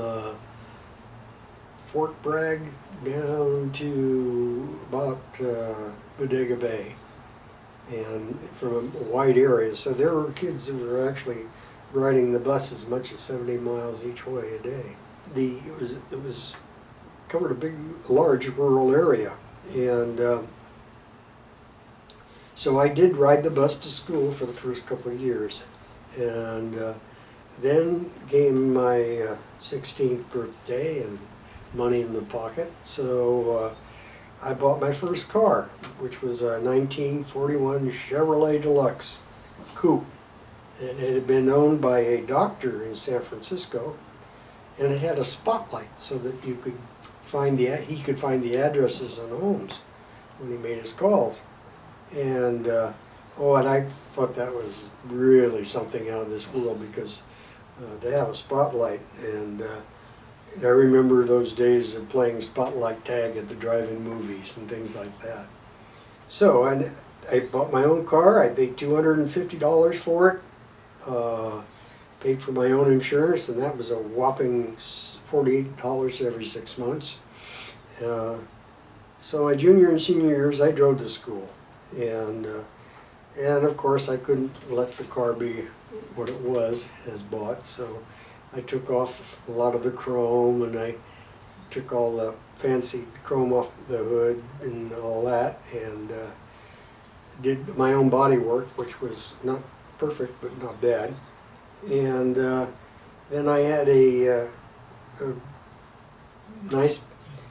A: Fort Bragg down to about Bodega Bay, and from a wide area. So there were kids that were actually riding the bus as much as 70 miles each way a day. It was covered a large rural area, and so I did ride the bus to school for the first couple of years, and then came my 16th birthday and money in the pocket, so I bought my first car, which was a 1941 Chevrolet Deluxe Coupe. And it had been owned by a doctor in San Francisco, and it had a spotlight so that he could find the addresses on homes when he made his calls. And and I thought that was really something out of this world, because to have a spotlight, and I remember those days of playing spotlight tag at the drive-in movies and things like that. So I bought my own car. I paid $250 for it. Paid for my own insurance, and that was a whopping $48 every 6 months. So my junior and senior years, I drove to school, and of course I couldn't let the car be what it was as bought, so I took off a lot of the chrome, and I took all the fancy chrome off the hood and all that, and did my own body work, which was not perfect but not bad. And then I had a nice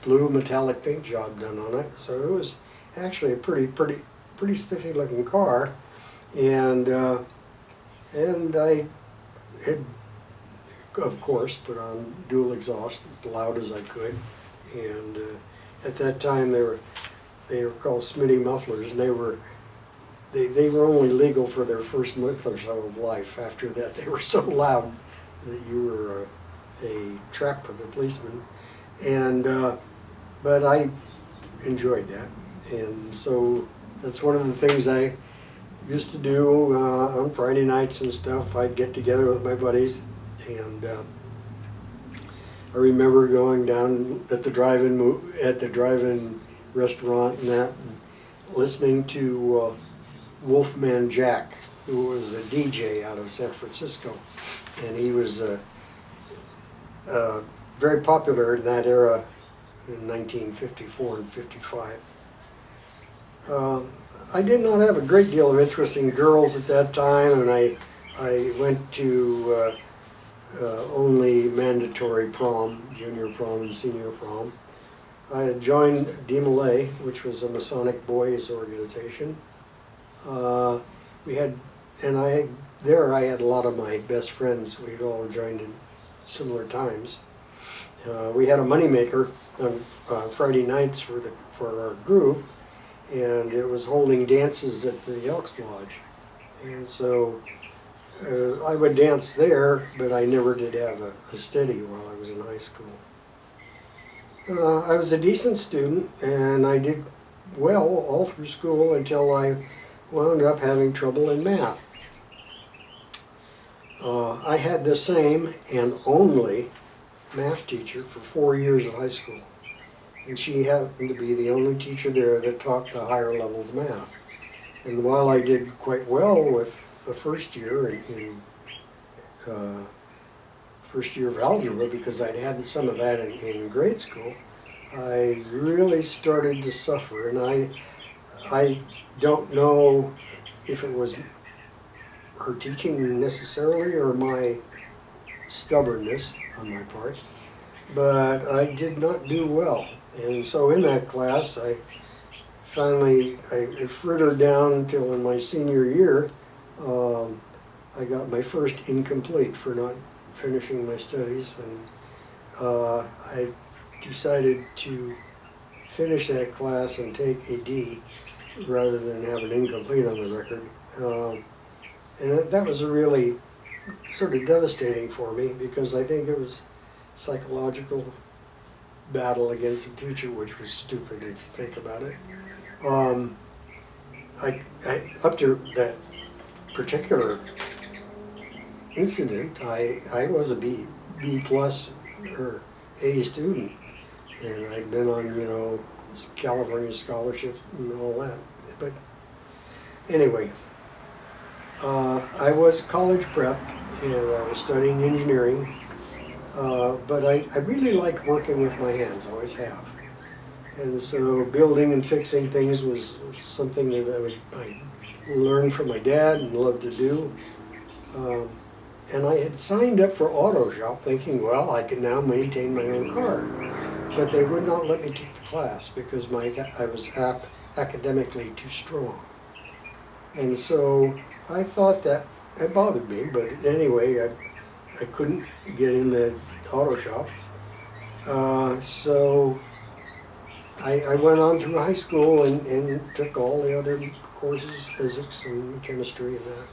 A: blue metallic paint job done on it, so it was actually a pretty spiffy looking car. And I had, of course, put on dual exhaust as loud as I could. And at that time they were called Smitty mufflers, and they were only legal for their first month or so of life. After that, they were so loud that you were a trap for the policeman. And but I enjoyed that, and so that's one of the things I used to do on Friday nights and stuff. I'd get together with my buddies, and I remember going down at the drive-in restaurant and that, and listening to Wolfman Jack, who was a DJ out of San Francisco, and he was very popular in that era in 1954 and 55. I did not have a great deal of interest in girls at that time, and I went to only mandatory prom, junior prom and senior prom. I had joined DeMolay, which was a Masonic boys organization. I had a lot of my best friends. We'd all joined in similar times. We had a moneymaker on Friday nights for our group, and it was holding dances at the Elks Lodge. And so I would dance there, but I never did have a steady while I was in high school. I was a decent student, and I did well all through school until I wound up having trouble in math. I had the same and only math teacher for 4 years of high school, and she happened to be the only teacher there that taught the higher levels math. And while I did quite well with the first year in first year of algebra, because I'd had some of that in grade school, I really started to suffer, and I don't know if it was her teaching necessarily or my stubbornness on my part, but I did not do well. And so in that class, I frittered down until in my senior year, I got my first incomplete for not finishing my studies, and I decided to finish that class and take a D rather than have an incomplete on the record. And that was a really sort of devastating for me, because I think it was psychological battle against the teacher, which was stupid if you think about it. Up to that particular incident, I was a B plus or A student, and I'd been on, California scholarship and all that. But anyway, I was college prep, and I was studying engineering, but I really liked working with my hands, always have. And so building and fixing things was something that I learned from my dad and loved to do. And I had signed up for auto shop thinking, well, I can now maintain my own car. But they would not let me take the class because I was academically too strong. And so I thought that it bothered me, but anyway, I couldn't get in the auto shop. So I went on through high school and took all the other courses, physics and chemistry and that.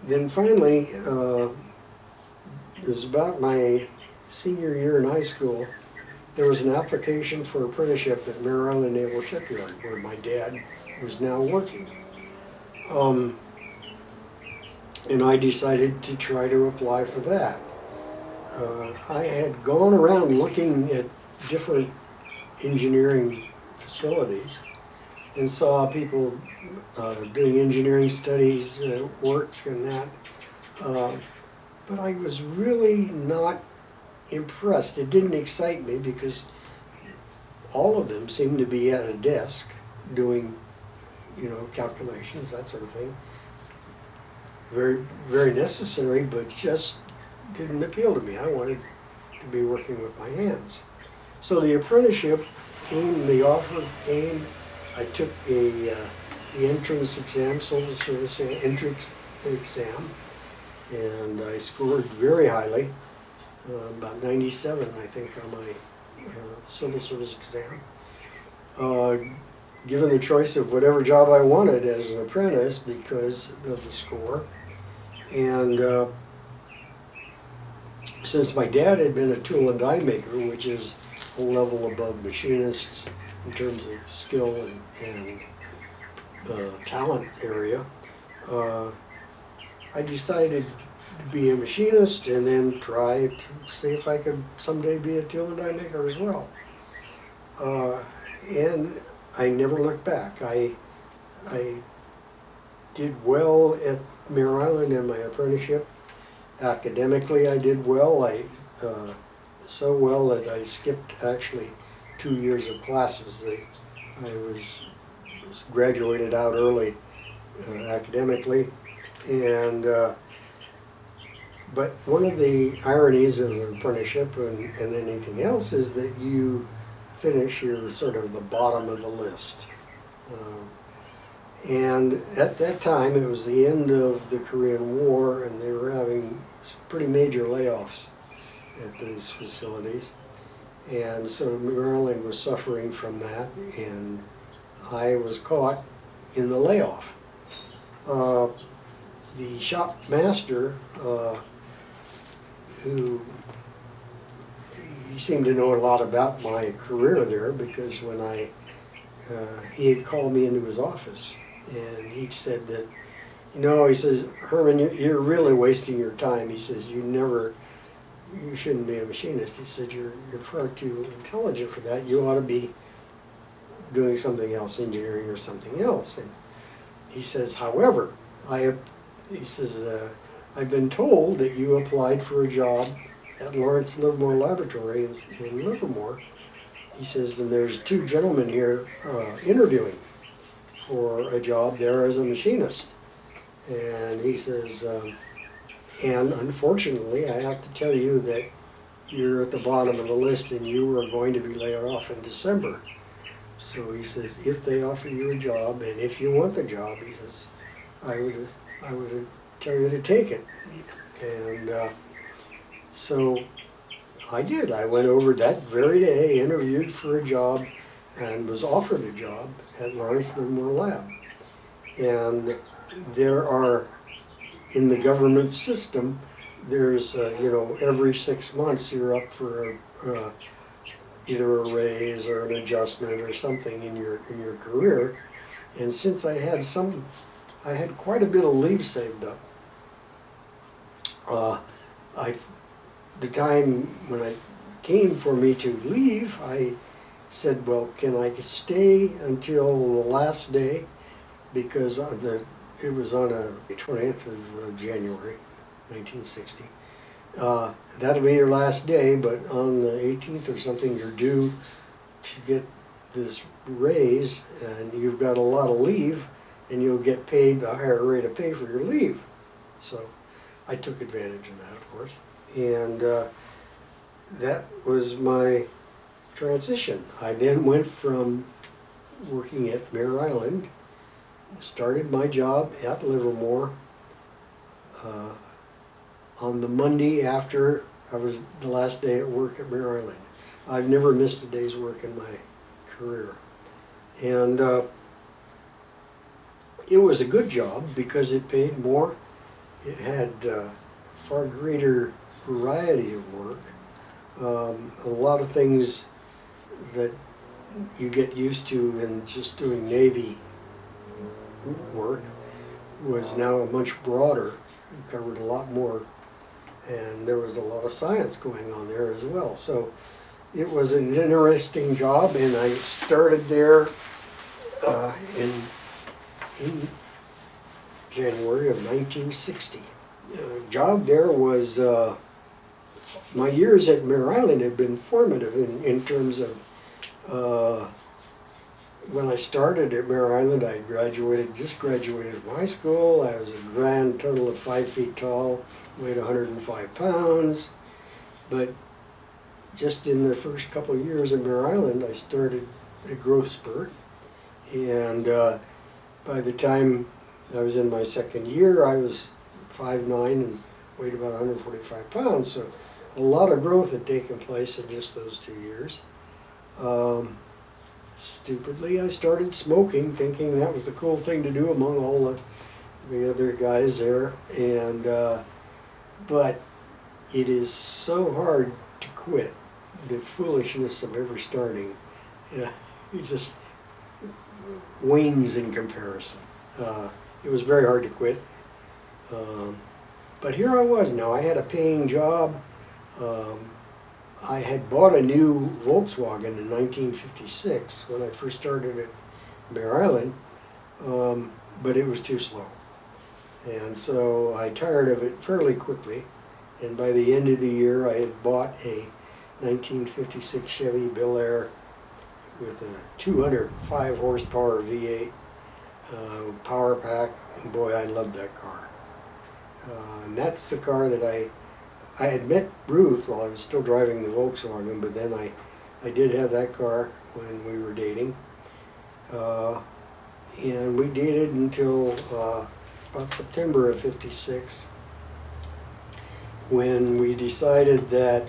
A: Then finally, it was about my senior year in high school, there was an application for apprenticeship at Mare Island Naval Shipyard, where my dad was now working. And I decided to try to apply for that. I had gone around looking at different engineering facilities and saw people doing engineering studies work and that, but I was really not impressed. It didn't excite me because all of them seemed to be at a desk doing, calculations, that sort of thing. Very, very necessary, but just didn't appeal to me. I wanted to be working with my hands. So the apprenticeship came, the offer came. I took the entrance exam, civil service entrance exam, and I scored very highly, about 97, I think, on my civil service exam. Given the choice of whatever job I wanted as an apprentice because of the score. And since my dad had been a tool and die maker, which is a level above machinists in terms of skill and talent area, I decided to be a machinist and then try to see if I could someday be a tool and die maker as well. And I never looked back. I did well at Mare Island in my apprenticeship. Academically, I did well. So well that I skipped actually 2 years of classes. I was graduated out early academically, and but one of the ironies of an apprenticeship and anything else is that you finish, you're sort of the bottom of the list. And at that time, it was the end of the Korean War, and they were having some pretty major layoffs at these facilities. And so Maryland was suffering from that, and I was caught in the layoff. The shop master, who he seemed to know a lot about my career there, because when he had called me into his office, and he said that, he says, Herman, you're really wasting your time. He says, you shouldn't be a machinist. He said, you're far too intelligent for that. You ought to be doing something else, engineering or something else. And he says, however, I've been told that you applied for a job at Lawrence Livermore Laboratory in Livermore. He says, and there's 2 gentlemen here interviewing for a job there as a machinist. And he says, and unfortunately, I have to tell you that you're at the bottom of the list and you are going to be laid off in December. So he says, if they offer you a job and if you want the job, he says, I would tell you to take it. And so I did. I went over that very day, interviewed for a job, and was offered a job at Lawrence Livermore Lab. And there are, in the government system, there's, every 6 months you're up for either a raise or an adjustment or something in your career. And since I had quite a bit of leave saved up. The time when I came for me to leave, I said, well, can I stay until the last day? Because it was on the 20th of January, 1960. That'll be your last day, but on the 18th or something, you're due to get this raise, and you've got a lot of leave, and you'll get paid a higher rate of pay for your leave. So I took advantage of that, of course, and that was my transition. I then went from working at Mare Island, started my job at Livermore on the Monday after I was the last day at work at Mare Island. I've never missed a day's work in my career. And it was a good job because it paid more. It had far greater variety of work. A lot of things that you get used to in just doing Navy work was now much broader. It covered a lot more, and there was a lot of science going on there as well. So it was an interesting job, and I started there in January of 1960. The job there was, my years at Mare Island had been formative in terms of, when I started at Mare Island, I just graduated from high school. I was a grand total of 5 feet tall, weighed 105 pounds. But just in the first couple of years at Mare Island, I started a growth spurt. And by the time I was in my second year, I was 5'9" and weighed about 145 pounds. So a lot of growth had taken place in just those 2 years. Stupidly, I started smoking, thinking that was the cool thing to do among all the other guys there. And but it is so hard to quit. The foolishness of ever starting, it just wanes in comparison. It was very hard to quit. But here I was now. I had a paying job. I had bought a new Volkswagen in 1956 when I first started at Mare Island, but it was too slow. And so I tired of it fairly quickly, and by the end of the year I had bought a 1956 Chevy Bel Air with a 205 horsepower V8 power pack, and boy, I loved that car. And that's the car that I had met Ruth while I was still driving the Volkswagen, but then I did have that car when we were dating. And we dated until about September of '56, when we decided that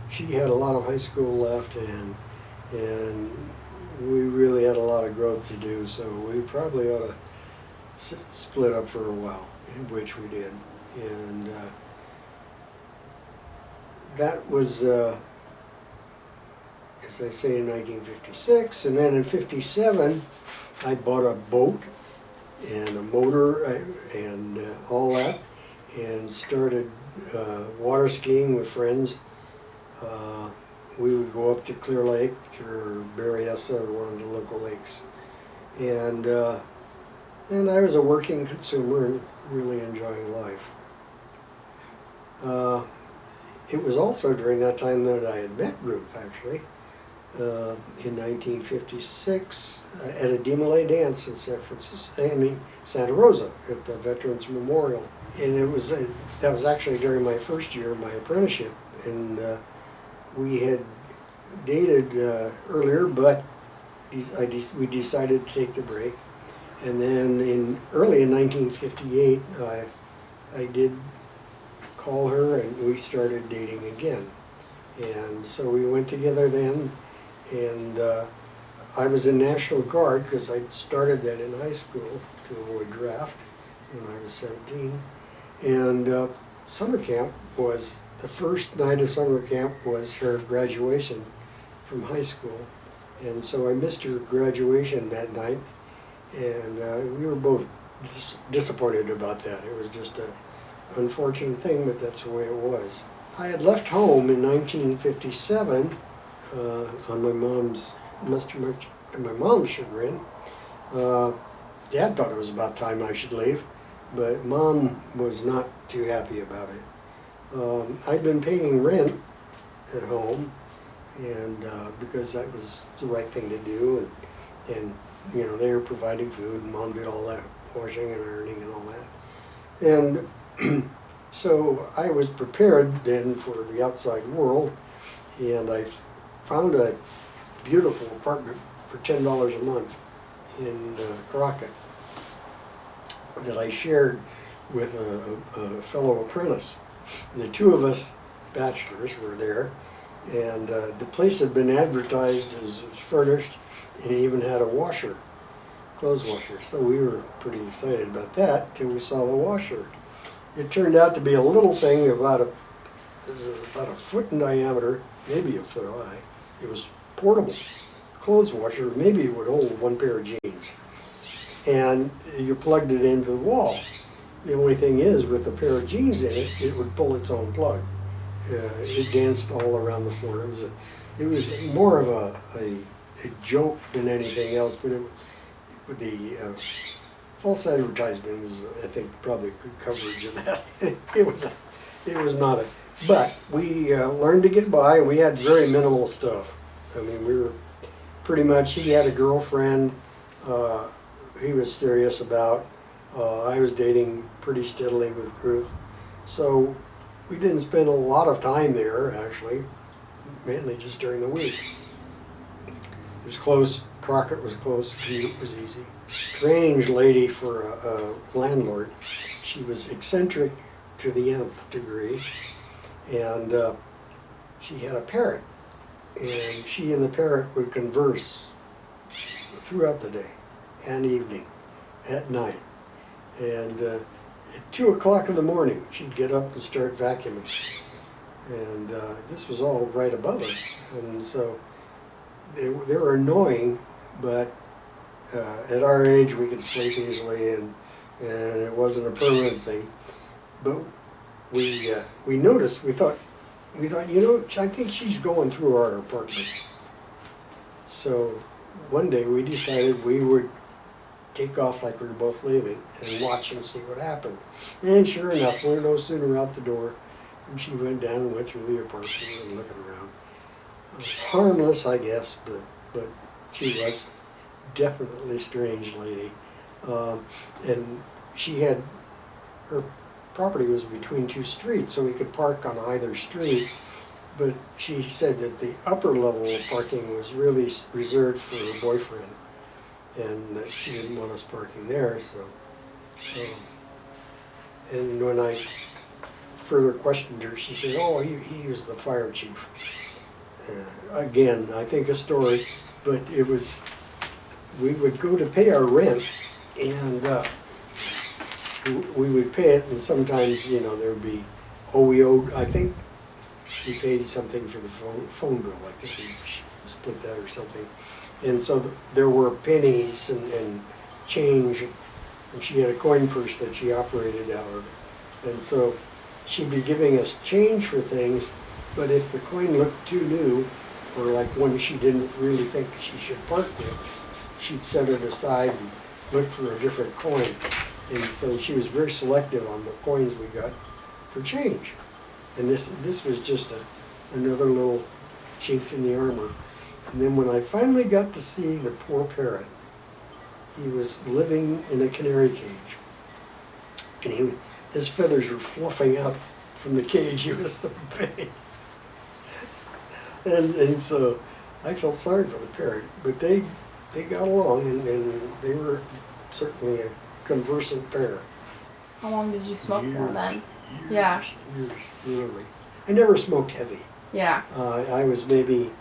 A: she had a lot of high school left and we really had a lot of growth to do, so we probably ought to split up for a while, which we did. And that was, as I say, in 1956, and then in '57 I bought a boat and a motor and all that, and started water skiing with friends. We would go up to Clear Lake or Berryessa or one of the local lakes, and I was a working consumer and really enjoying life. It was also during that time that I had met Ruth, actually, in 1956 at a DeMolay dance in Santa Rosa at the Veterans Memorial. And that was actually during my first year of my apprenticeship, and we had dated earlier, but we decided to take the break. And then early in 1958, I did call her and we started dating again. And so we went together then, and I was in National Guard because I'd started that in high school to avoid draft. when I was 17. And summer camp was, the first night of summer camp was her graduation from high school. And so I missed her graduation that night, and we were both disappointed about that. It was just an unfortunate thing, but that's the way it was. I had left home in 1957 on my mom's, much to my mom's chagrin. Dad thought it was about time I should leave, but Mom was not too happy about it. I'd been paying rent at home, and because that was the right thing to do, and you know, they were providing food, and Mom did all that washing and ironing and all that. And so I was prepared then for the outside world, and I found a beautiful apartment for $10 a month in Crockett that I shared with a fellow apprentice. And the two of us bachelors were there, and the place had been advertised as furnished, and it even had a washer, clothes washer. So we were pretty excited about that till we saw the washer. It turned out to be a little thing about a foot in diameter, maybe a foot high. It was portable clothes washer. Maybe it would hold one pair of jeans. And you plugged it into the wall. The only thing is, with a pair of jeans in it, it would pull its own plug. It danced all around the floor. It was more of a joke than anything else, but the false advertisement was, I think, probably good coverage of that. It was not a, but we learned to get by. We had very minimal stuff. I mean, we were pretty much, he had a girlfriend he was serious about. I was dating pretty steadily with Ruth. So we didn't spend a lot of time there, actually, mainly just during the week. It was close. Crockett was close. Commute was easy. Strange lady for a landlord. She was eccentric to the nth degree, and she had a parrot, and she and the parrot would converse throughout the day and evening, at night, and at 2 o'clock in the morning she'd get up and start vacuuming, and this was all right above us, and so they were annoying, but at our age we could sleep easily, and it wasn't a permanent thing. But we noticed, we thought, you know, I think she's going through our apartment. So one day we decided we would take off like we were both leaving and watch and see what happened. And sure enough, we were no sooner out the door, and she went down and went through the apartment and looking around. Harmless, I guess, but she was definitely a strange lady. And she had, her property was between two streets, so we could park on either street, but she said that the upper level of parking was really reserved for her boyfriend, and that she didn't want us parking there, so. And when I further questioned her, she said, oh, he was the fire chief. Again, I think a story, but it was, we would go to pay our rent, and we would pay it, and sometimes, you know, there would be, we owed, I think we paid something for the phone bill. I think we split that or something. And so there were pennies and change, and she had a coin purse that she operated out of. And so she'd be giving us change for things, but if the coin looked too new, or like one she didn't really think she should part with, she'd set it aside and look for a different coin. And so she was very selective on what coins we got for change. And this was just another little chink in the armor. And then when I finally got to see the poor parrot, he was living in a canary cage. And his feathers were fluffing out from the cage. He was so big. And so I felt sorry for the parrot, but they got along, and they were certainly a conversant pair.
B: How long did you smoke for then?
A: Years, literally. I never smoked heavy.
B: Yeah.
A: I was maybe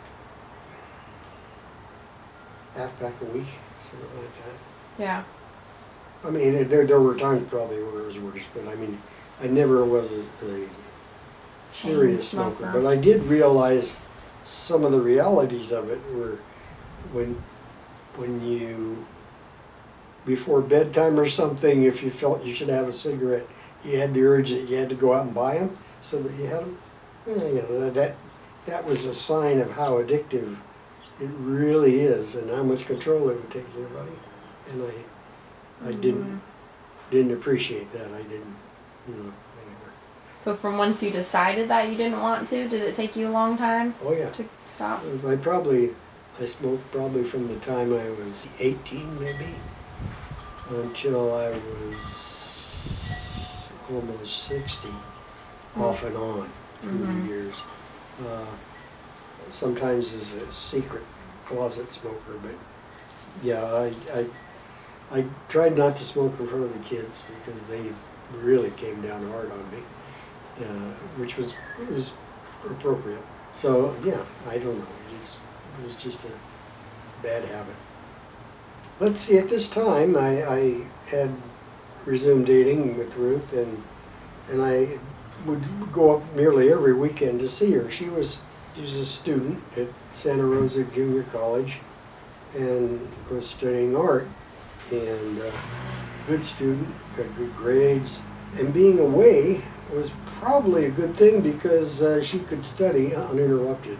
A: half pack a week, something like that.
B: Yeah.
A: I mean, there were times probably when it was worse, but I mean, I never was a serious smoker.
B: smoker.
A: But I did realize some of the realities of it were when you, before bedtime or something, if you felt you should have a cigarette, you had the urge that you had to go out and buy them so that you had them. You know, that was a sign of how addictive it really is and how much control it would take your body. And I didn't appreciate that. I didn't, you know, anyway.
B: So from once you decided that you didn't want to, did it take you a long time
A: Oh yeah.
B: to stop?
A: I smoked probably from the time I was 18 maybe until I was almost 60, off and on through the years. Sometimes as a secret closet smoker, but yeah, I tried not to smoke in front of the kids because they really came down hard on me, which was appropriate. So yeah, I don't know. It was just a bad habit. Let's see. At this time, I had resumed dating with Ruth, and I would go up nearly every weekend to see her. She was a student at Santa Rosa Junior College, and was studying art. And good student, got good grades, and being away was probably a good thing because she could study uninterrupted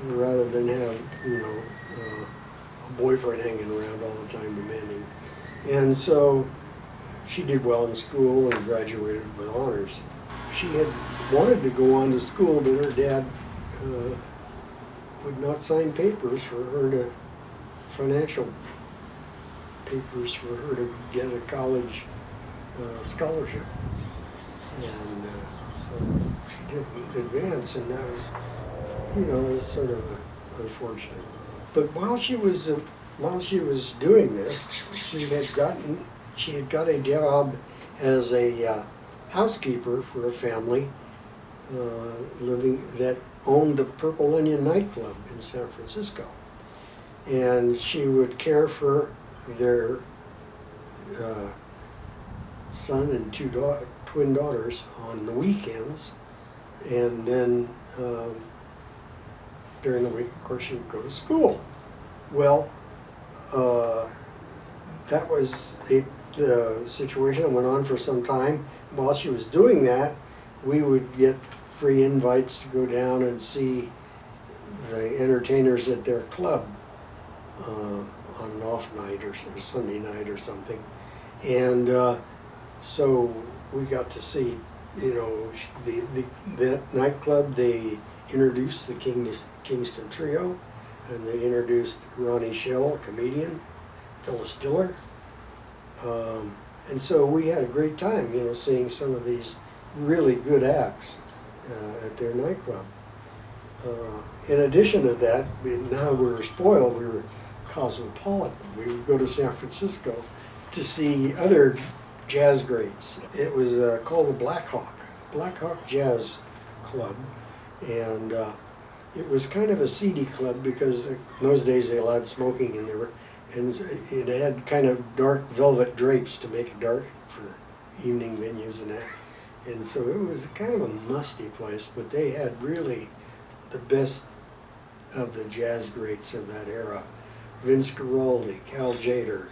A: rather than have, you know, a boyfriend hanging around all the time demanding. And so she did well in school and graduated with honors. She had wanted to go on to school, but her dad would not sign papers for her to, financial papers for her to get a college scholarship. And so she didn't advance, and that was, you know, it was sort of unfortunate. But while she was doing this, she had got a job as a housekeeper for a family that owned the Purple Onion nightclub in San Francisco, and she would care for their son and two twin daughters on the weekends, and then during the week, of course, she would go to school. Well, that was the situation that went on for some time. While she was doing that, we would get free invites to go down and see the entertainers at their club on an off night or Sunday night or something. And so we got to see, you know, that nightclub. They introduced the Kingston Trio, and they introduced Ronnie Shell, a comedian, Phyllis Diller. And so we had a great time, you know, seeing some of these really good acts at their nightclub. In addition to that, now we were spoiled, we were cosmopolitan. We would go to San Francisco to see other jazz greats. It was called the Black Hawk Jazz Club, and it was kind of a seedy club because in those days they allowed smoking in there, and it had kind of dark velvet drapes to make it dark for evening venues and that. And so it was kind of a musty place, but they had really the best of the jazz greats of that era. Vince Guaraldi, Cal Tjader,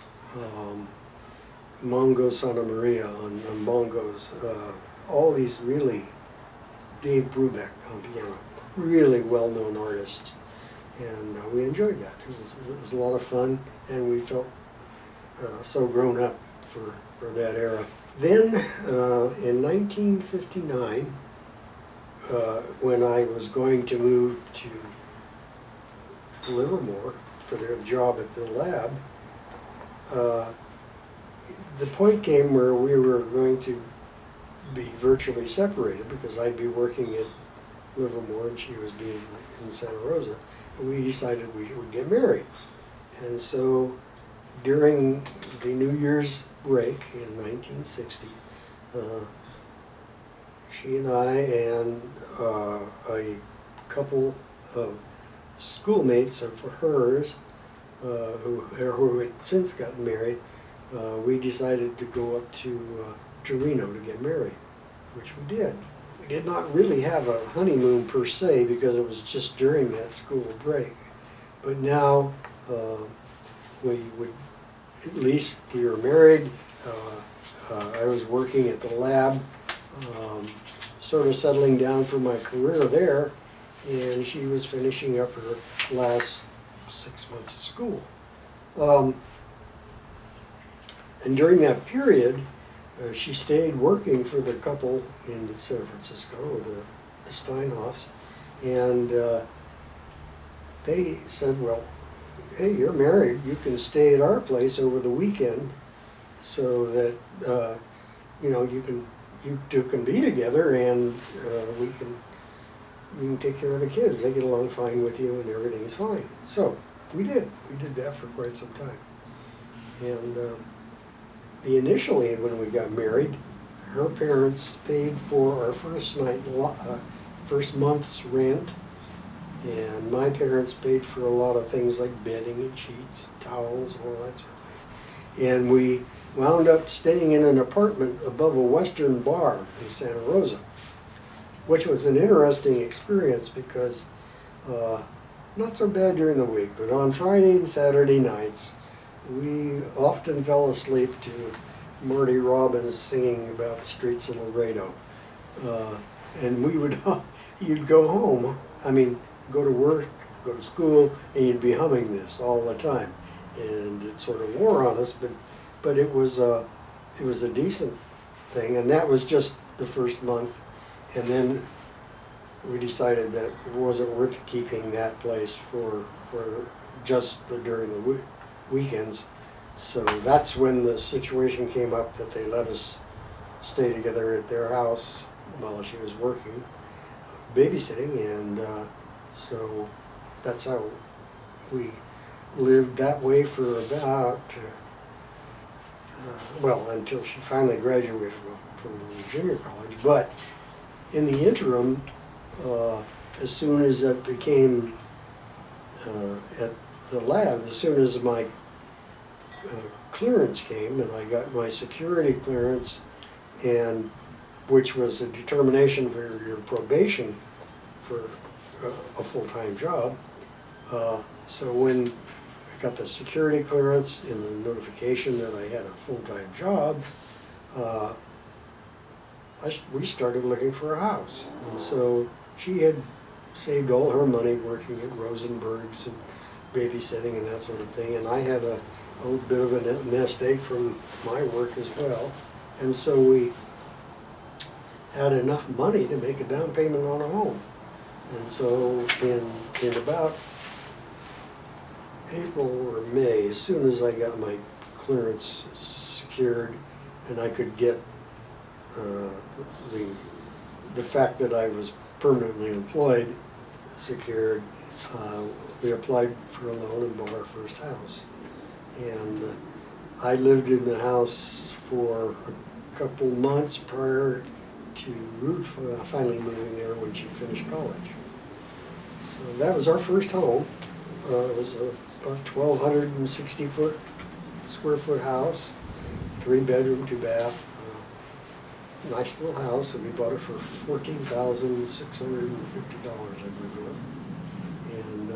A: Mongo Santa Maria on bongos, all these really, Dave Brubeck on piano, really well-known artists. And we enjoyed that. It was a lot of fun, and we felt so grown up for that era. Then in 1959, when I was going to move to Livermore for their job at the lab, the point came where we were going to be virtually separated because I'd be working at Livermore and she was being in Santa Rosa. And we decided we would get married. And so during the New Year's break in 1960, she and I and a couple of schoolmates of hers who had since gotten married, we decided to go up to Reno to get married, which we did. We did not really have a honeymoon per se because it was just during that school break. But now we would, at least we were married. I was working at the lab, sort of settling down for my career there, and she was finishing up her last 6 months of school. And during that period, she stayed working for the couple in San Francisco, the Steinhoffs, and they said, well, hey, you're married, you can stay at our place over the weekend so that, you two can be together and you can take care of the kids. They get along fine with you and everything's fine. So we did that for quite some time. And initially when we got married, her parents paid for our first month's rent, and my parents paid for a lot of things like bedding and sheets, towels, and all that sort of thing. And we wound up staying in an apartment above a Western bar in Santa Rosa, which was an interesting experience because not so bad during the week, but on Friday and Saturday nights, we often fell asleep to Marty Robbins singing about the streets of Laredo. And we would, you'd go home, go to work, go to school, and you'd be humming this all the time. And it sort of wore on us, but it was a decent thing, and that was just the first month. And then we decided that it wasn't worth keeping that place for just during the weekends. So that's when the situation came up that they let us stay together at their house while she was working, babysitting, and so that's how we lived that way for about, until she finally graduated from junior college. But in the interim, as soon as that became at the lab, as soon as my clearance came and I got my security clearance, and which was a determination for your probation for a full-time job. So when I got the security clearance and the notification that I had a full-time job, we started looking for a house. And so she had saved all her money working at Rosenberg's and babysitting and that sort of thing, and I had a little bit of a nest egg from my work as well. And so we had enough money to make a down payment on a home. And so in about April or May, as soon as I got my clearance secured and I could get the fact that I was permanently employed secured, we applied for a loan and bought our first house. And I lived in the house for a couple months prior to Ruth finally moving there when she finished college. So that was our first home. It was about 1,260 square foot house, 3-bedroom, 2-bath. Nice little house, and we bought it for $14,650, I believe it was. And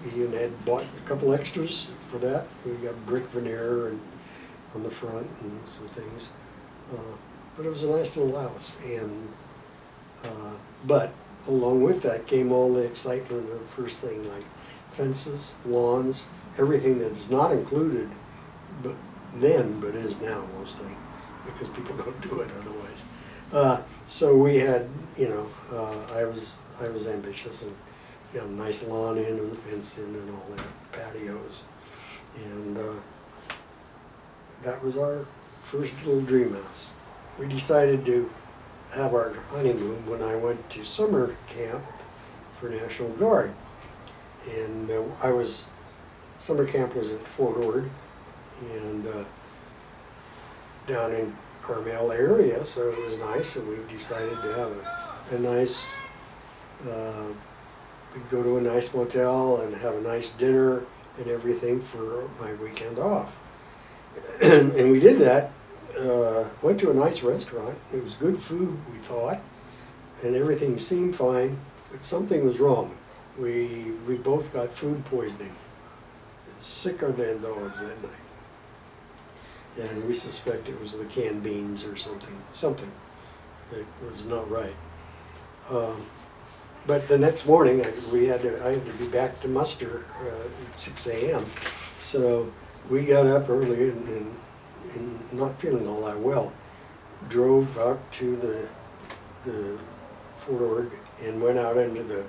A: we even had bought a couple extras for that. We got brick veneer and on the front and some things. But it was a nice little house. And but along with that came all the excitement of the first thing, like fences, lawns, everything that's not included, but is now mostly, because people don't do it otherwise. So we had, I was ambitious and got a nice lawn in and the fence in and all that, patios. And that was our first little dream house. We decided to have our honeymoon when I went to summer camp for National Guard. And summer camp was at Fort Ord and down in Carmel area, so it was nice, and we decided to have a nice, we'd go to a nice motel and have a nice dinner and everything for my weekend off. And we did that, went to a nice restaurant. It was good food, we thought, and everything seemed fine, but something was wrong. We both got food poisoning, sicker than dogs that night. And we suspect it was the canned beans or something that was not right. But the next morning, I had to be back to muster at 6 a.m. So we got up early and not feeling all that well. Drove out to the Fort Ord and went out into the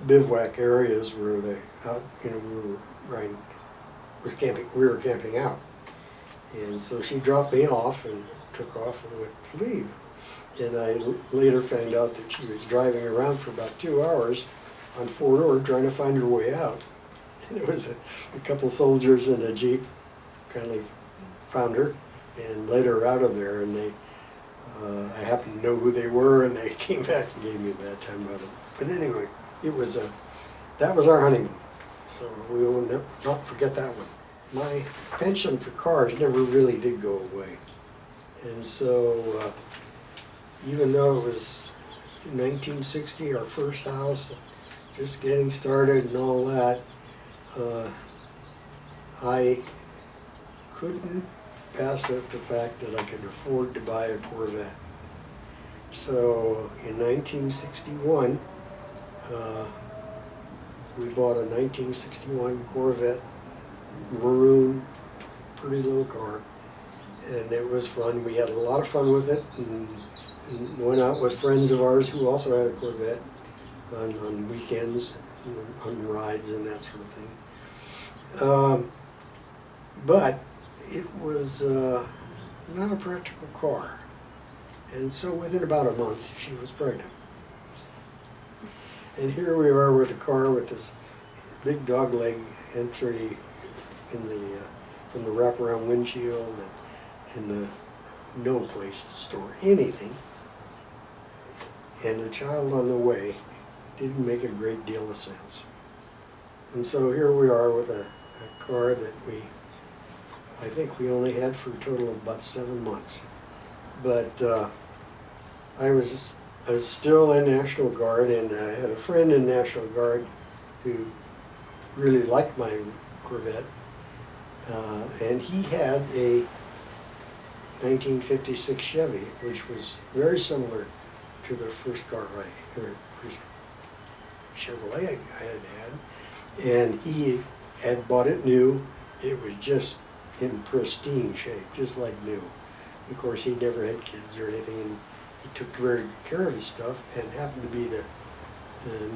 A: bivouac areas where we were camping out. And so she dropped me off and took off and went to leave. And I later found out that she was driving around for about 2 hours on Fort Ord trying to find her way out. And it was a couple of soldiers in a Jeep kindly found her and led her out of there. And I happened to know who they were, and they came back and gave me a bad time about it. But anyway, that was our honeymoon. So we will not forget that one. My penchant for cars never really did go away. And so even though it was in 1960, our first house, just getting started and all that, I couldn't pass up the fact that I could afford to buy a Corvette. So in 1961, we bought a 1961 Corvette, maroon, pretty little car, and it was fun. We had a lot of fun with it, and went out with friends of ours who also had a Corvette on weekends, on rides and that sort of thing. But it was not a practical car, and so within about a month she was pregnant. And here we are with a car with this big dog leg entry from the wraparound windshield and no place to store anything. And a child on the way didn't make a great deal of sense. And so here we are with a car that I think we only had for a total of about 7 months. But I was still in National Guard, and I had a friend in National Guard who really liked my Corvette. And he had a 1956 Chevy, which was very similar to the first first Chevrolet I had. And he had bought it new. It was just in pristine shape, just like new. Of course, he never had kids or anything, and he took very good care of his stuff, and happened to be the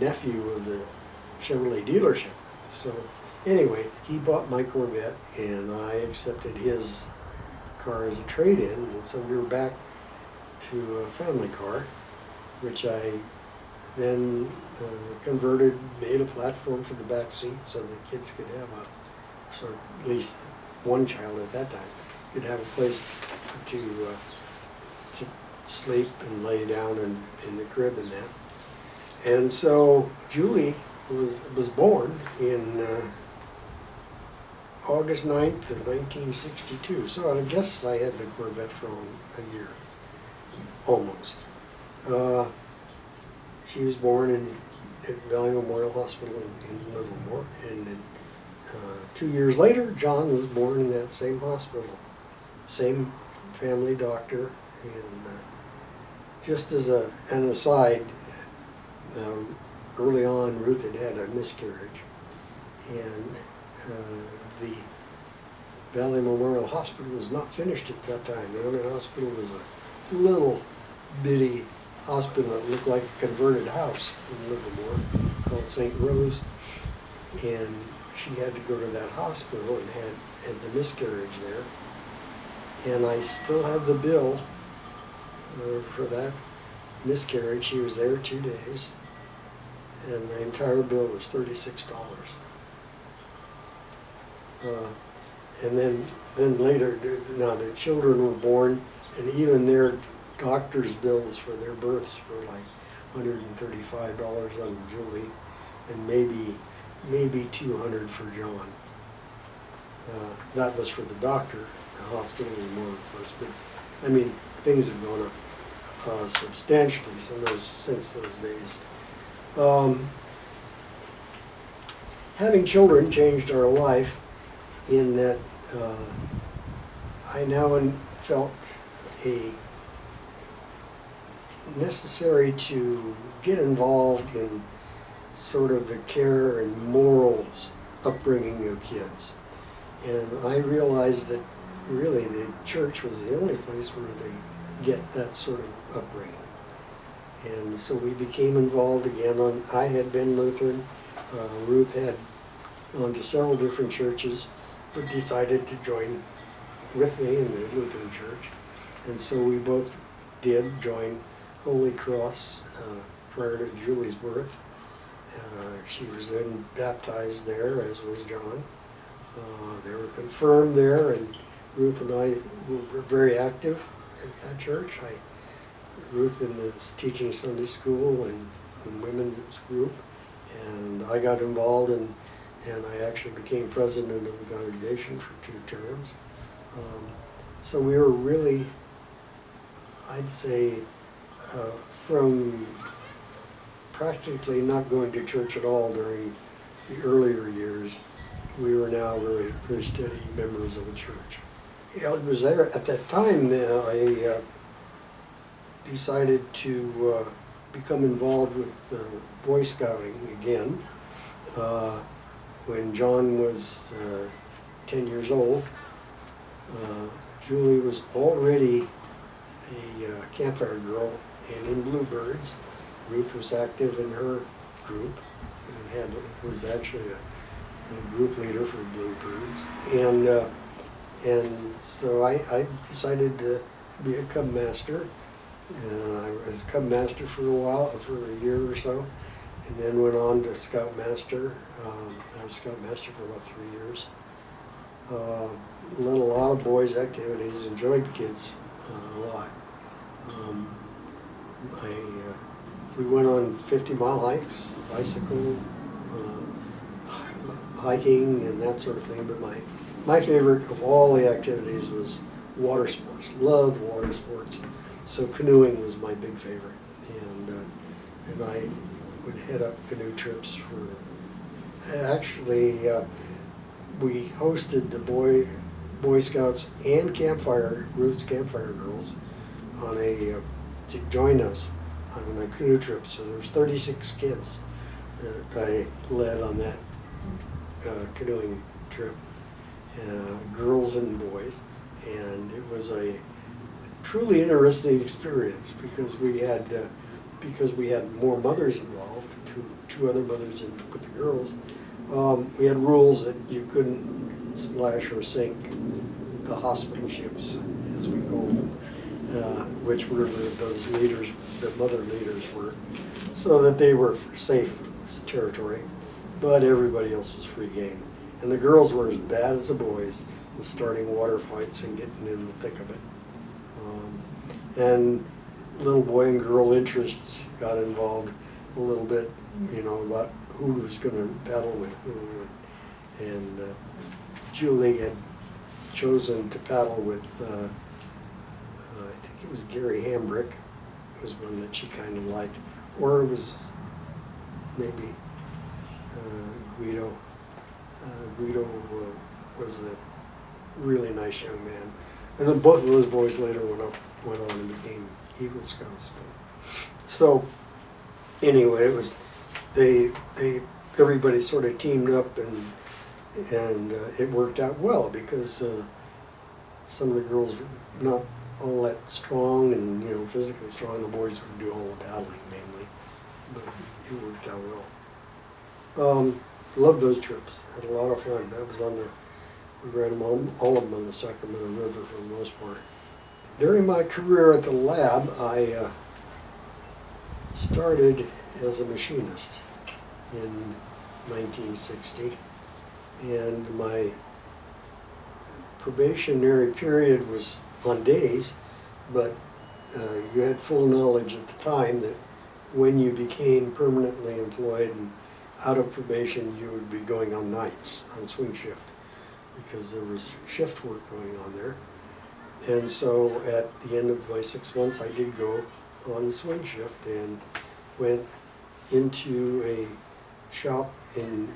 A: nephew of the Chevrolet dealership. So anyway, he bought my Corvette, and I accepted his car as a trade-in, and so we were back to a family car, which I then converted, made a platform for the back seat so the kids could have at least one child at that time could have a place to sleep and lay down in the crib and that. And so Julie was born in August 9th of 1962. So I guess I had the Corvette for a year, almost. She was born at Valley Memorial Hospital in Livermore, and then 2 years later, John was born in that same hospital, same family doctor. And just as an aside, early on, Ruth had a miscarriage, and the Valley Memorial Hospital was not finished at that time. The only hospital was a little bitty hospital that looked like a converted house in Livermore called St. Rose, and she had to go to that hospital and had the miscarriage there. And I still have the bill for that miscarriage. She was there 2 days, and the entire bill was $36. And then later, now the children were born, and even their doctor's bills for their births were like $135 on Julie, and maybe $200 for John. That was for the doctor. The hospital was more, of course, but I mean, things have gone up substantially since those days. Having children changed our life in that I now felt a necessary to get involved in sort of the care and morals upbringing of kids. And I realized that really the church was the only place where they get that sort of upbringing. And so we became involved again. I had been Lutheran. Ruth had gone to several different churches, but decided to join with me in the Lutheran church. And so we both did join Holy Cross prior to Julie's birth. She was then baptized there, as was John. They were confirmed there, and Ruth and I were very active at that church. Ruth is teaching Sunday school and women's group, and I got involved and I actually became president of the congregation for 2 terms. So we were really, I'd say, from practically not going to church at all during the earlier years, we were now very, very steady members of the church. Yeah, it was there at that time that I decided to become involved with Boy Scouting again. When John was 10 years old, Julie was already a campfire girl and in Bluebirds. Ruth was active in her group and was actually a group leader for Bluebirds. And so I decided to be a Cub Master. And I was Cub Master for a while, for a year or so, and then went on to Scout Master. I was Scout Master for about 3 years. Led a lot of boys' activities, enjoyed kids a lot. We went on 50-mile hikes, bicycle, hiking, and that sort of thing, but my favorite of all the activities was water sports. Loved water sports. So canoeing was my big favorite, and I would head up canoe trips for. Actually, we hosted the Boy Scouts and Ruth's Campfire Girls to join us on a canoe trip. So there was 36 kids that I led on that canoeing trip, girls and boys, and it was a truly interesting experience because we had more mothers involved, two other mothers with the girls. We had rules that you couldn't splash or sink the hospital ships, as we called them, which were those leaders, the mother leaders were, so that they were safe territory, but everybody else was free game. And the girls were as bad as the boys in starting water fights and getting in the thick of it. And little boy and girl interests got involved a little bit, about who was going to battle with who. And Julie had chosen to paddle with, I think it was Gary Hambrick, was one that she kind of liked, or it was maybe Guido. Guido was a really nice young man. And then both of those boys later went on and became Eagle Scouts. So anyway, it was everybody sort of teamed up and it worked out well because some of the girls were not all that strong and physically strong. The boys would do all the paddling mainly, but it worked out well. Loved those trips. Had a lot of fun. We ran them all of them on the Sacramento River for the most part. During my career at the lab, I started as a machinist in 1960, and my probationary period was on days, but you had full knowledge at the time that when you became permanently employed and out of probation, you would be going on nights, on swing shift, because there was shift work going on there. And so at the end of my 6 months, I did go on swing shift and went into a shop in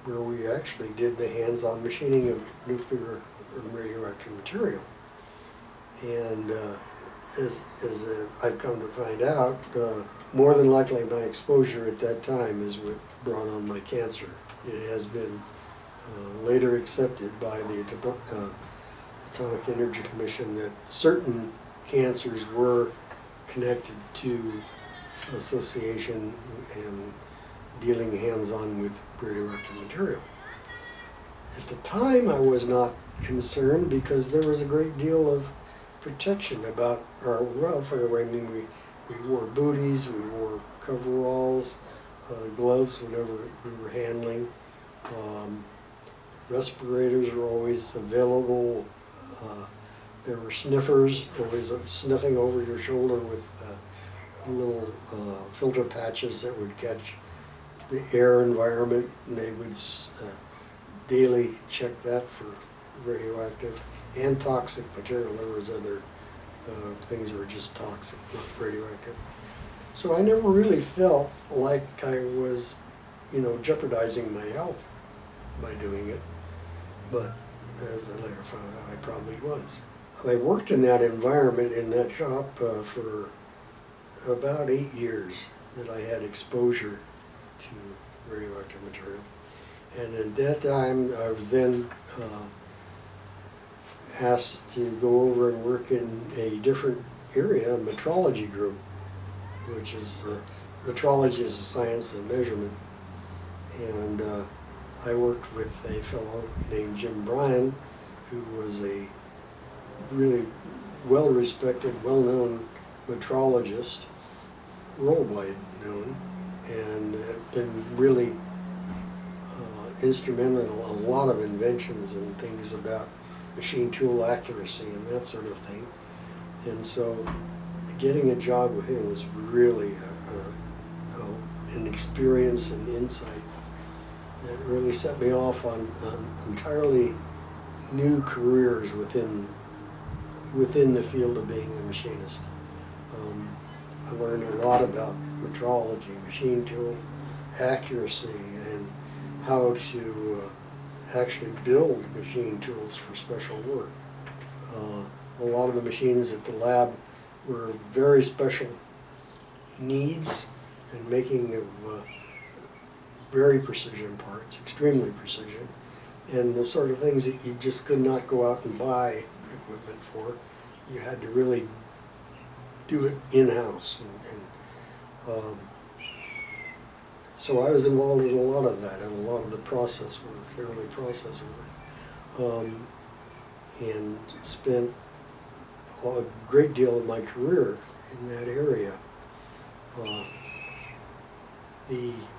A: where we actually did the hands-on machining of nuclear and radioactive material. And as I've come to find out, more than likely my exposure at that time is what brought on my cancer. It has been later accepted by the Atomic Energy Commission that certain cancers were connected to association and dealing hands-on with radioactive material. At the time, I was not concerned because there was a great deal of protection about our welfare. I mean, we wore booties, we wore coveralls, gloves whenever we were handling. Respirators were always available. There were sniffers, always sniffing over your shoulder with little filter patches that would catch the air environment, and they would daily check that for radioactive and toxic material. There was other things that were just toxic, not radioactive. So I never really felt like I was, jeopardizing my health by doing it. But as I later found out, I probably was. I worked in that environment, in that shop, for about 8 years that I had exposure to radioactive material. And at that time, I was then asked to go over and work in a different area, a metrology group, which is, metrology is a science of measurement. And I worked with a fellow named Jim Bryan, who was a really well-respected, well-known metrologist, worldwide known, and had been really instrumental in a lot of inventions and things about machine tool accuracy and that sort of thing. And so getting a job with him was really an experience and insight that really set me off on entirely new careers within the field of being a machinist. I learned a lot about metrology, machine tool accuracy, and how to actually build machine tools for special work. A lot of the machines at the lab were very special needs and making of very precision parts, extremely precision, and the sort of things that you just could not go out and buy equipment for. You had to really do it in-house. So I was involved in a lot of that, and a lot of the process work, the early process work, and spent a great deal of my career in that area.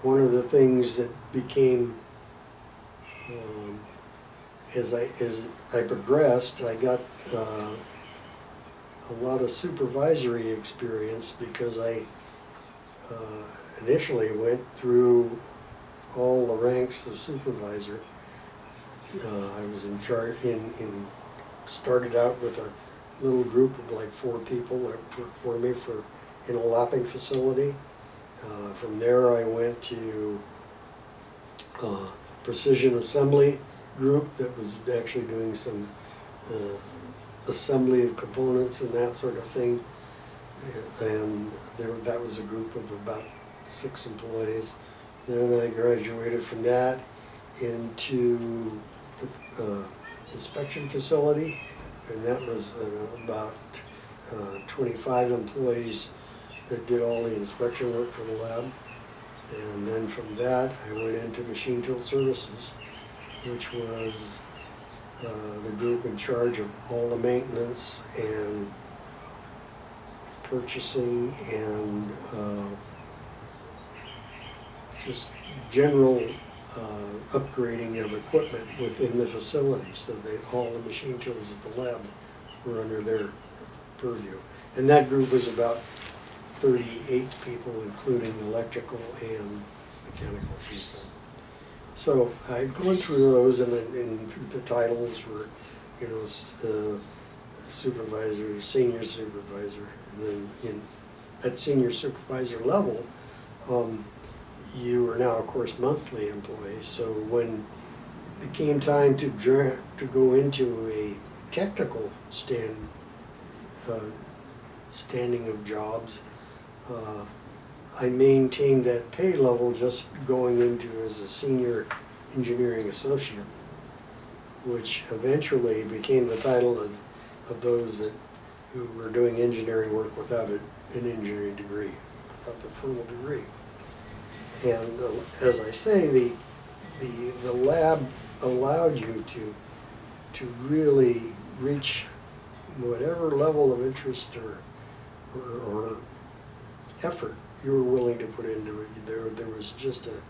A: One of the things that became, as I progressed, I got a lot of supervisory experience because I initially went through all the ranks of supervisor. I was in charge, started out with a little group of like 4 people that worked for me in a lapping facility. From there I went to precision assembly group that was actually doing some assembly of components and that sort of thing. And that was a group of about 6 employees. Then I graduated from that into the inspection facility, and that was about 25 employees that did all the inspection work for the lab. And then from that I went into machine tool services, which was the group in charge of all the maintenance and purchasing and just general upgrading of equipment within the facility, so that all the machine tools at the lab were under their purview. And that group was about 38 people, including electrical and mechanical people. So I'd gone through those, and the titles were, supervisor, senior supervisor, and then at senior supervisor level, you are now, of course, monthly employees. So when it came time to go into a technical standing of jobs, I maintained that pay level just going into as a senior engineering associate, which eventually became the title of those who were doing engineering work without an engineering degree, without the formal degree. And as I say, the lab allowed you to really reach whatever level of interest or effort you were willing to put into it. There was just a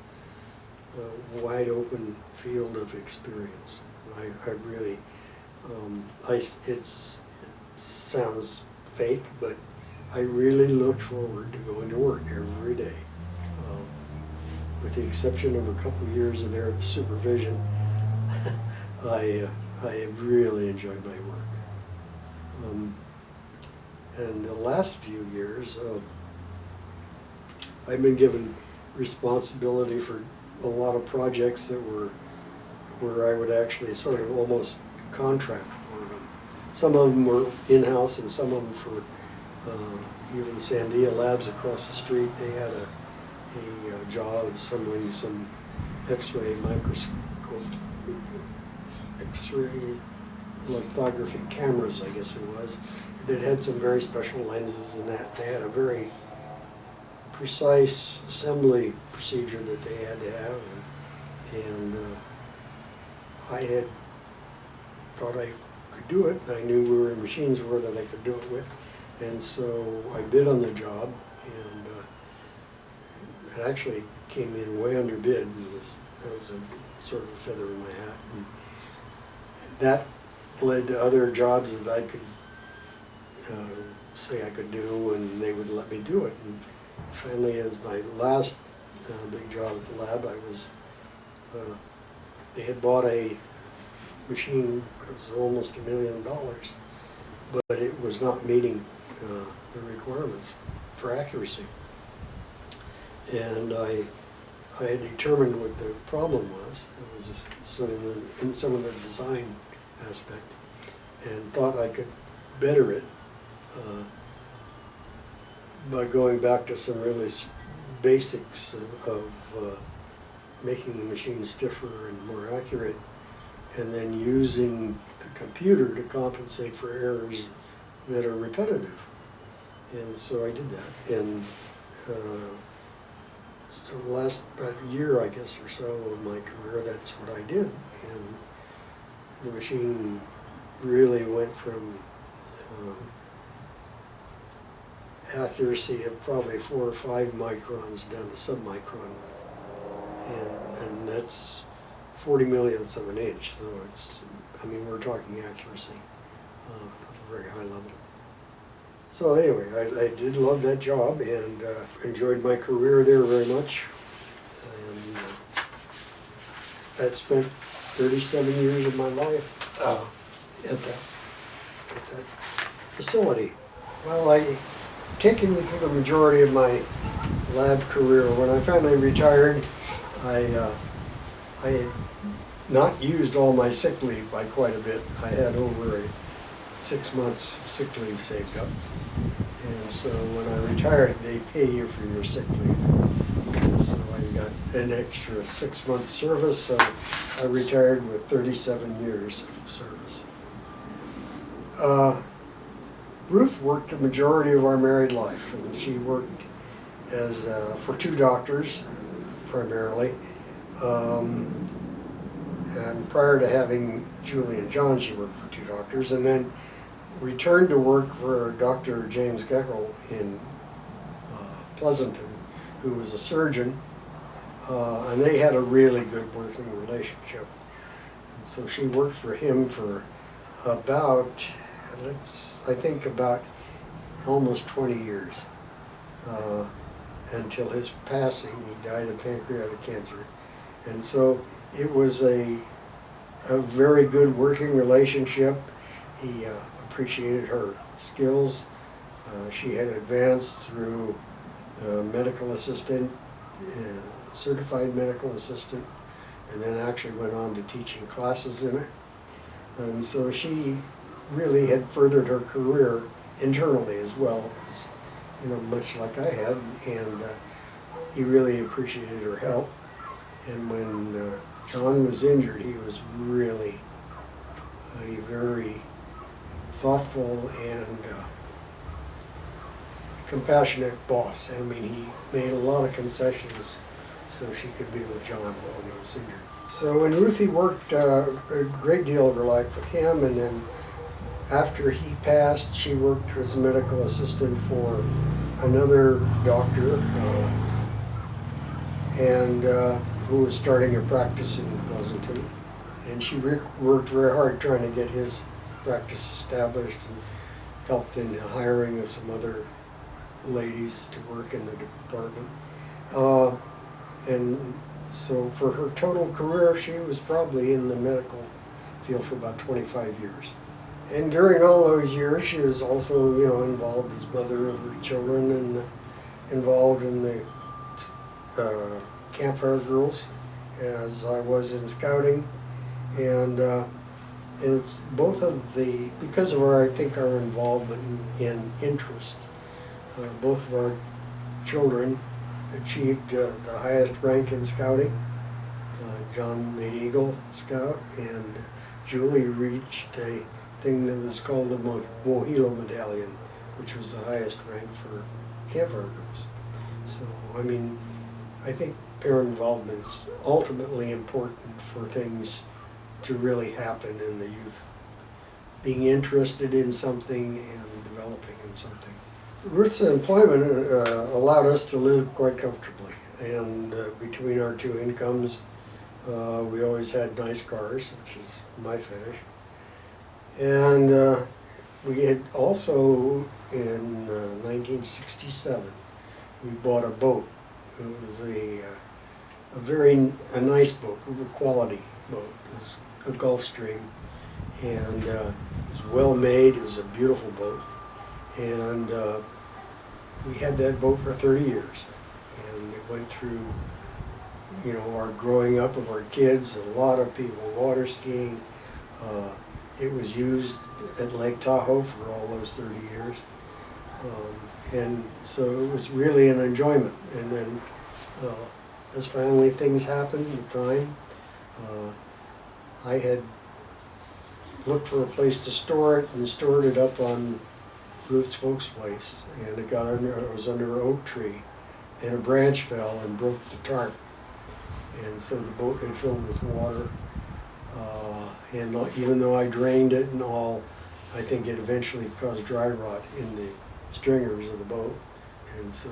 A: wide open field of experience. I really, it sounds fake, but I really looked forward to going to work every day. With the exception of a couple of years of their supervision, I have really enjoyed my work. And the last few years, I've been given responsibility for a lot of projects that were where I would actually sort of almost contract for them. Some of them were in-house, and some of them for even Sandia Labs across the street. They had a job assembling some X-ray microscope, X-ray lithography cameras, I guess it was, that had some very special lenses, and that they had a very precise assembly procedure that they had to have, and I had thought I could do it. I knew where machines were that I could do it with, and so I bid on the job, and it actually came in way under bid. That was a sort of a feather in my hat, and that led to other jobs that I could say I could do, and they would let me do it. And finally, as my last big job at the lab, they had bought a machine that was almost $1 million, but it was not meeting the requirements for accuracy. And I had determined what the problem was. It was in some of the design aspect, and thought I could better it by going back to some really basics of making the machine stiffer and more accurate, and then using the computer to compensate for errors that are repetitive. And so I did that. And so the last year, I guess, or so of my career, that's what I did. And the machine really went from accuracy of probably 4 or 5 microns down to submicron. And that's 40 millionths of an inch. So it's, I mean, we're talking accuracy at a very high level. So anyway, I did love that job, and enjoyed my career there very much. And I spent 37 years of my life at that facility. Well, I taken me through the majority of my lab career. When I finally retired, I had not used all my sick leave by quite a bit. I had over 6 months sick leave saved up. And so when I retired, they pay you for your sick leave. And so I got an extra 6 months service, so I retired with 37 years of service. Ruth worked the majority of our married life, and she worked as for 2 doctors primarily. And prior to having Julie and John, she worked for 2 doctors, and then returned to work for Dr. James Geckel in Pleasanton, who was a surgeon, and they had a really good working relationship. And so she worked for him for about, I think about almost 20 years, until his passing. He died of pancreatic cancer. And so it was a a very good working relationship. He appreciated her skills. She had advanced through medical assistant, certified medical assistant, and then actually went on to teaching classes in it. And so she really had furthered her career internally as well as, much like I had, and he really appreciated her help. And when John was injured, he was really a very thoughtful and compassionate boss. I mean, he made a lot of concessions so she could be with John when he was injured. So when Ruthie worked a great deal of her life with him, and then after he passed, she worked as a medical assistant for another doctor, and who was starting a practice in Pleasanton. And she worked very hard trying to get his practice established, and helped in the hiring of some other ladies to work in the department. And so for her total career, she was probably in the medical field for about 25 years. And during all those years, she was also, involved as mother of her children, and involved in the Campfire Girls, as I was in scouting. And it's both of because of our involvement in interest, both of our children achieved the highest rank in scouting. John made Eagle Scout, and Julie reached a thing that was called the Mohilo Medallion, which was the highest rank for Campfire Girls. So, I think parent involvement is ultimately important for things to really happen in the youth. Being interested in something and developing in something. Ruth's employment allowed us to live quite comfortably, and between our two incomes, we always had nice cars, which is my fetish. And we had also, in 1967, we bought a boat. It was a nice boat, a quality boat. It was a Gulfstream, and it was well made. It was a beautiful boat, and we had that boat for 30 years, and it went through, our growing up of our kids. A lot of people water skiing. It was used at Lake Tahoe for all those 30 years, and so it was really an enjoyment. And then as finally things happened with time, I had looked for a place to store it and stored it up on Ruth's folks' place, and it was under an oak tree, and a branch fell and broke the tarp, and so the boat had filled with water, and even though I drained it and all, I think it eventually caused dry rot in the stringers of the boat, and so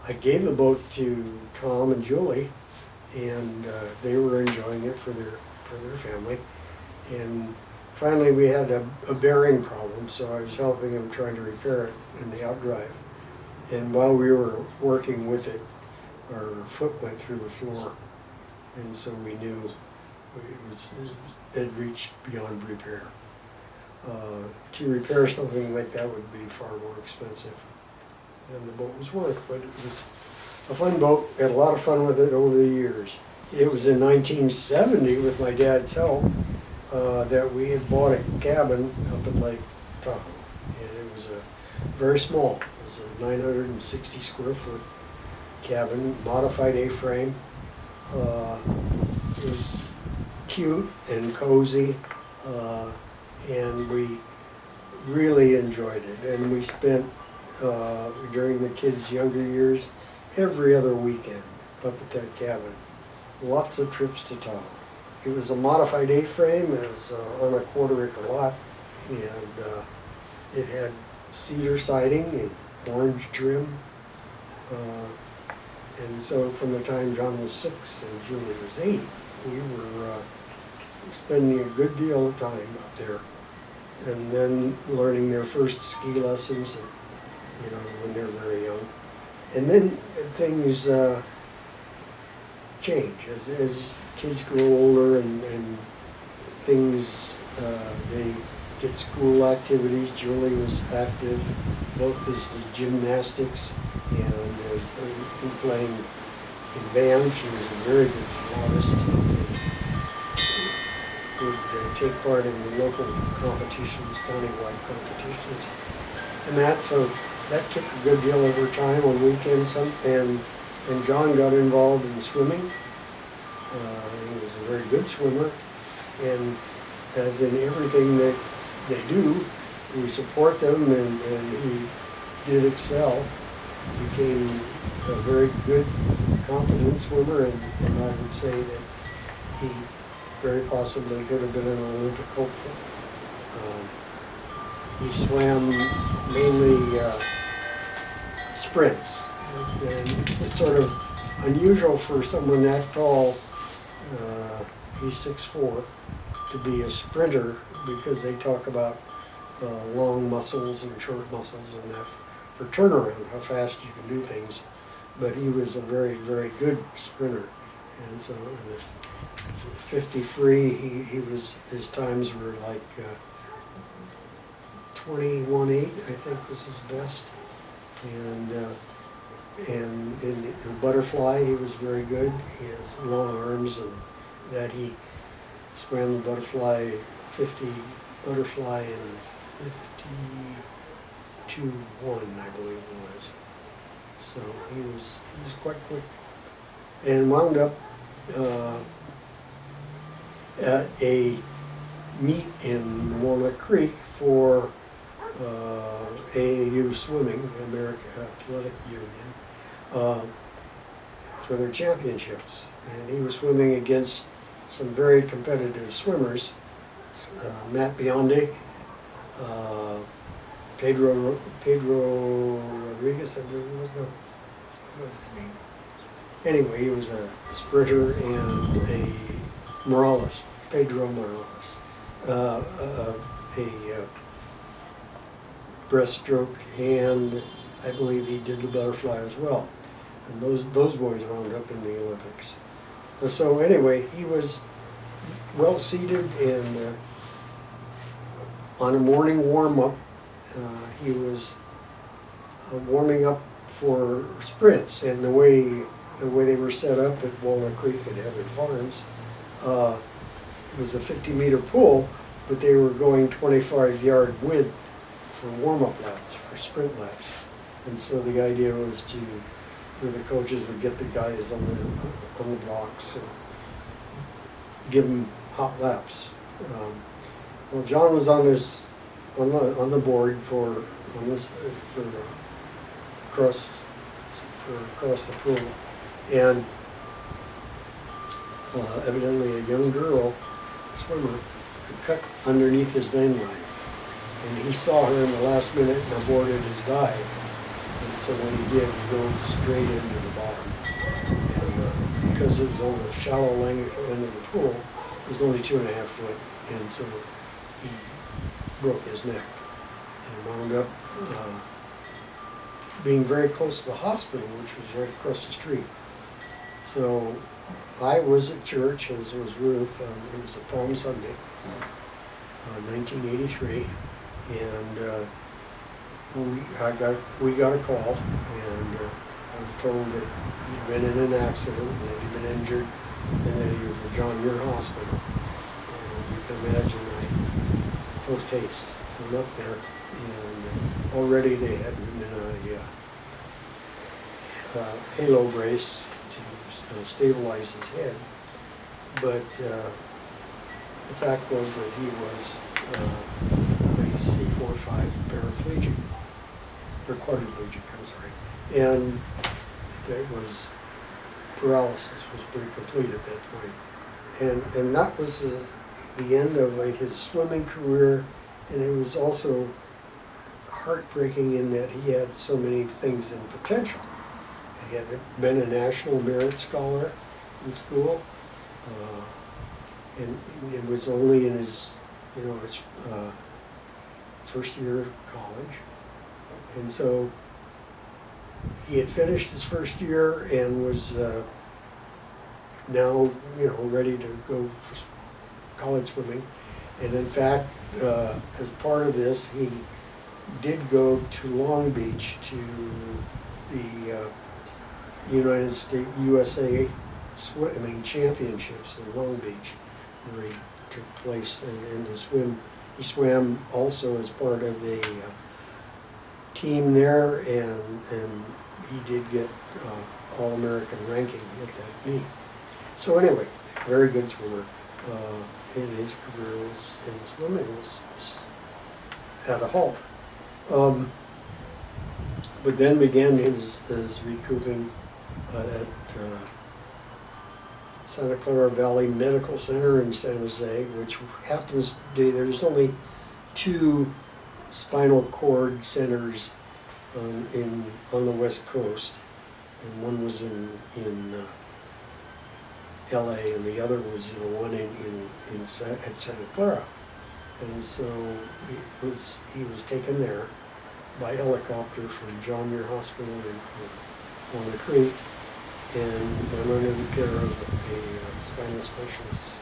A: I gave the boat to Tom and Julie, and they were enjoying it for their family. And finally we had a bearing problem, so I was helping them trying to repair it in the outdrive. And while we were working with it, our foot went through the floor, and so we knew it had reached beyond repair. To repair something like that would be far more expensive than the boat was worth, but it was a fun boat. We had a lot of fun with it over the years. It was in 1970, with my dad's help, that we had bought a cabin up at Lake Tahoe, and it was very small. It was a 960 square foot cabin, modified A-frame. It was cute and cozy, and we really enjoyed it. And we spent, during the kids' younger years, every other weekend up at that cabin. Lots of trips to Tahoe. It was a modified A-frame. It was on a quarter-acre lot, and it had cedar siding and orange trim. And so from the time John was 6 and Julie was 8, we were spending a good deal of time up there, and then learning their first ski lessons, when they were very young. And then things change as kids grow older and things, they get school activities. Julie was active, both as the gymnastics and as in playing in band. She was a very good flautist and would take part in the local competitions, countywide competitions. And so that took a good deal of her time on weekends, and John got involved in swimming. He was a very good swimmer, and as in everything that they do, we support them, and he did excel. Became a very good, competent swimmer, and I would say that he very possibly could have been an Olympic hopeful. He swam mainly sprints, and it's sort of unusual for someone that tall, he's 6'4", to be a sprinter, because they talk about long muscles and short muscles and that for turnaround, how fast you can do things. But he was a very, very good sprinter, and so in the 50 free, his times were like 21.8, I think was his best, and in the butterfly he was very good. He has long arms, and that he swam the butterfly 50 butterfly in 52.1, I believe it was. So he was quite quick, and wound up at a meet in Walnut Creek for AAU swimming, the American Athletic Union, for their championships. And he was swimming against some very competitive swimmers, Matt Biondi, Pedro Rodriguez, I believe it was. No, what was his name? Anyway, he was a sprinter, and a Morales, Pedro Morales, a breaststroke, and I believe he did the butterfly as well. And those boys wound up in the Olympics. So anyway, he was well seated, and on a morning warm-up, he was warming up for sprints, and the way they were set up at Walnut Creek and Heather Farms, it was a 50-meter pool, but they were going 25-yard width for warm-up laps, for sprint laps. And so the idea was where the coaches would get the guys on the blocks and give them hot laps. Well, John was on the board for across the pool, and evidently a young girl swimmer had cut underneath his vein line, and he saw her in the last minute and aborted his dive. And so when he did, he dove straight into the bottom, and because it was on the shallow end of the pool, it was only 2.5 foot, and so he broke his neck and wound up being very close to the hospital, which was right across the street. So I was at church, as was Ruth. It was a Palm Sunday, 1983, and we got a call, and I was told that he'd been in an accident and that he'd been injured, and that he was at John Muir Hospital. And you can imagine I post haste went up there, and already they had written in a halo brace to stabilize his head, but the fact was that he was a C4-5 paraplegic, or quadriplegic, I'm sorry, and it was paralysis was pretty complete at that point, and that was the end of his swimming career, and it was also heartbreaking in that he had so many things in potential. He had been a National Merit Scholar in school, and it was only in his first year of college, and so he had finished his first year and was now, ready to go for college swimming. And in fact, as part of this, he did go to Long Beach to the United States, USA swimming championships in Long Beach, where he took place and he swam also as part of the team there, and he did get All-American ranking at that meet. So anyway, very good swimmer. And his career in swimming was at a halt. But then began his recouping at Santa Clara Valley Medical Center in San Jose, which happens to be, there's only 2 spinal cord centers on the West Coast, and one was in LA, and the other was the one at Santa Clara. And so he was taken there by helicopter from John Muir Hospital in Walnut Creek, and went under the care of a spinal specialist.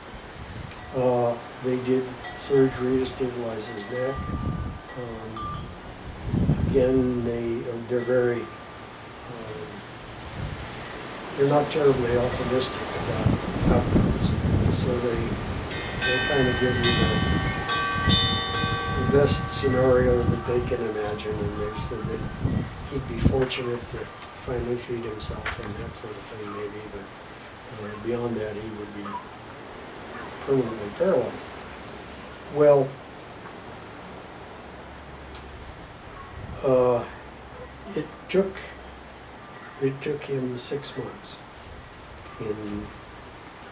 A: They did surgery to stabilize his neck. Again, they're very they're not terribly optimistic about outcomes, so they kind of give you the best scenario that they can imagine, and they said that he'd be fortunate to finally feed himself and that sort of thing maybe, but beyond that he would be permanently paralyzed. Well, it took him 6 months in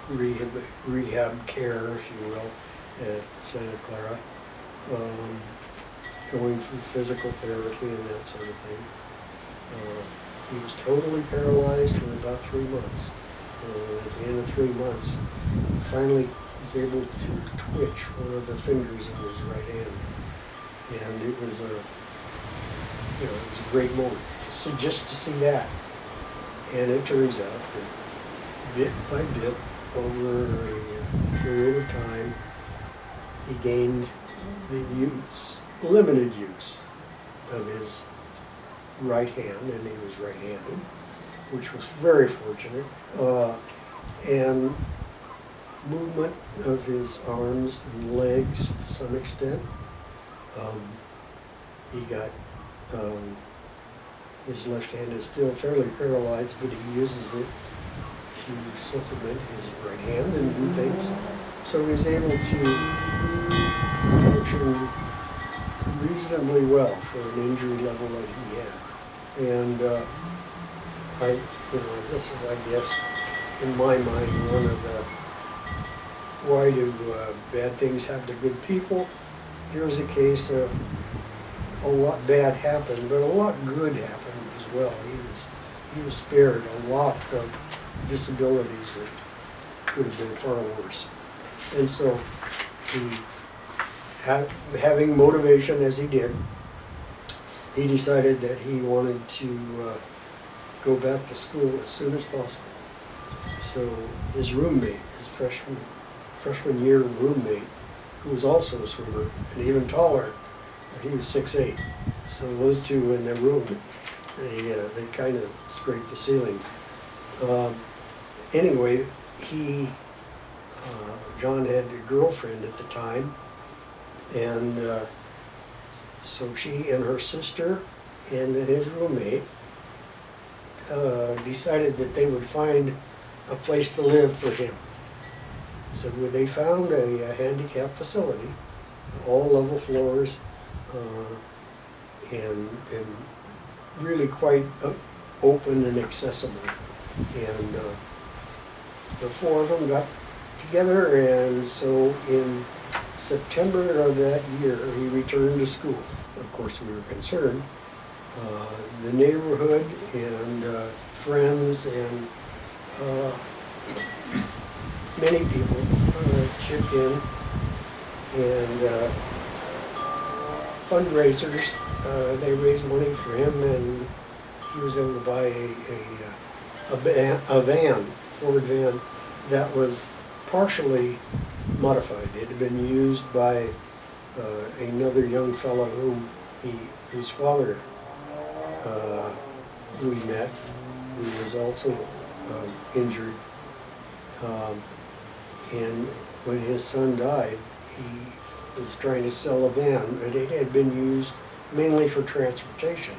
A: rehab care, if you will, at Santa Clara, going through physical therapy and that sort of thing. He was totally paralyzed for about 3 months. At the end of 3 months, he finally was able to twitch one of the fingers in his right hand, and it was a great moment just to see that. And it turns out that bit by bit, over a period of time, he gained the limited use of his right hand, and he was right-handed, which was very fortunate, and movement of his arms and legs to some extent. He got his left hand is still fairly paralyzed, but he uses it to supplement his right hand and do things. So he's able to function reasonably well for an injury level that he had. And this is, I guess, in my mind, one of the why do bad things happen to good people? Here's a case of a lot bad happened, but a lot good happened as well. He was spared a lot of disabilities that could have been far worse. And so having motivation as he did, he decided that he wanted to go back to school as soon as possible. So his roommate, his freshman year roommate, who was also a swimmer and even taller, he was 6'8". So those two in their room, they kind of scraped the ceilings. Anyway, John had a girlfriend at the time, and so she and her sister and then his roommate decided that they would find a place to live for him. So they found a handicap facility, all level floors, and really quite open and accessible. And the four of them got together, and so in September of that year, he returned to school. Of course, we were concerned. The neighborhood and friends and many people chipped in, and fundraisers, they raised money for him, and he was able to buy a van, Ford van, that was partially modified. It had been used by another young fellow whose father we met, who was also injured. And when his son died, he was trying to sell a van, and it had been used mainly for transportation.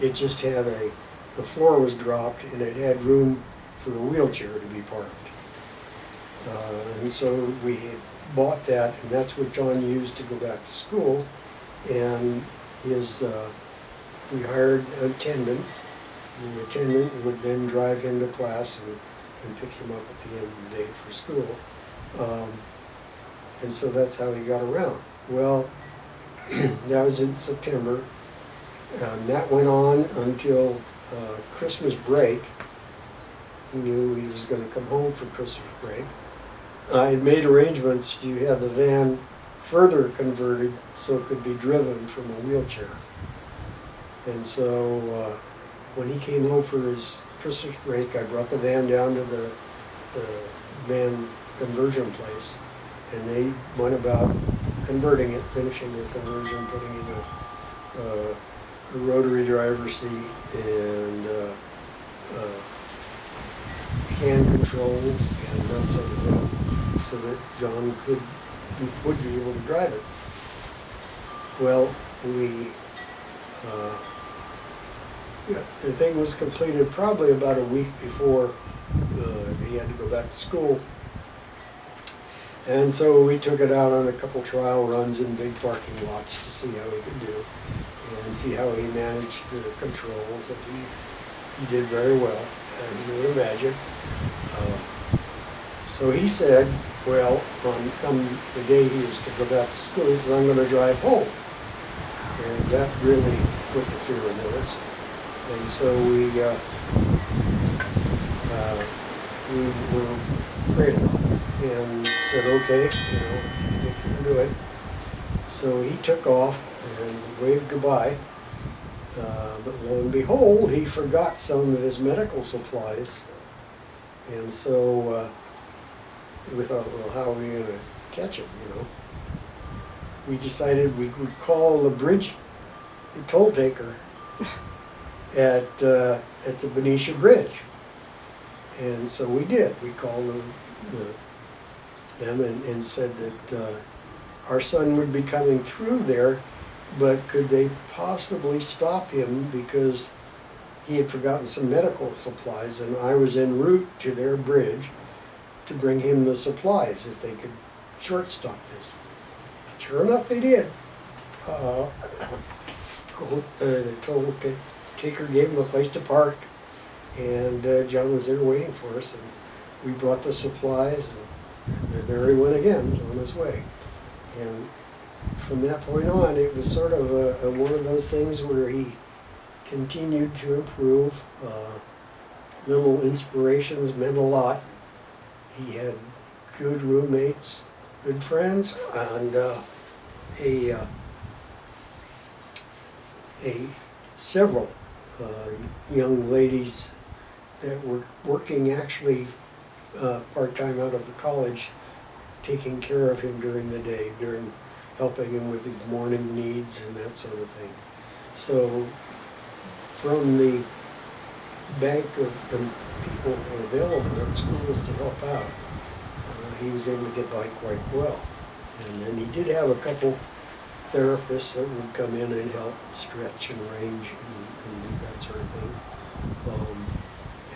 A: It just had the floor was dropped, and it had room for a wheelchair to be parked. And so we had bought that, and that's what John used to go back to school. And we hired attendants. And the attendant would then drive him to class and pick him up at the end of the day for school. And so that's how he got around. Well, that was in September. That went on until Christmas break. He knew he was going to come home for Christmas break. I had made arrangements to have the van further converted so it could be driven from a wheelchair. And so when he came home for his Christmas break, I brought the van down to the van conversion place, and they went about converting it, finishing the conversion, putting in a rotary driver seat and hand controls and that sort of thing, so that John would be able to drive it. Well, the thing was completed probably about a week before he had to go back to school. And so we took it out on a couple trial runs in big parking lots to see how he could do and see how he managed the controls. And he did very well, as you would imagine. So he said, well, come the day he was to go back to school, he says, I'm going to drive home. And that really put the fear in us. And so we were prayed about it and said, okay, if you think you can do it. So he took off and waved goodbye. But lo and behold, he forgot some of his medical supplies. And so we thought, well, how are we going to catch him, We decided we would call the toll taker at the Benicia Bridge. And so we did. We called them and said that our son would be coming through there, but could they possibly stop him because he had forgotten some medical supplies, and I was en route to their bridge to bring him the supplies if they could short stop this. Sure enough, they did. The toll taker gave him a place to park, and John was there waiting for us, and we brought the supplies, and there he went again on his way. And from that point on, it was sort of one of those things where he continued to improve. Little inspirations meant a lot. He had good roommates, good friends, and several young ladies that were working actually part-time out of the college, taking care of him during the day, helping him with his morning needs and that sort of thing. So from the bank of the people available at schools to help out, he was able to get by quite well. And then he did have a couple therapists that would come in and help stretch and range and do that sort of thing.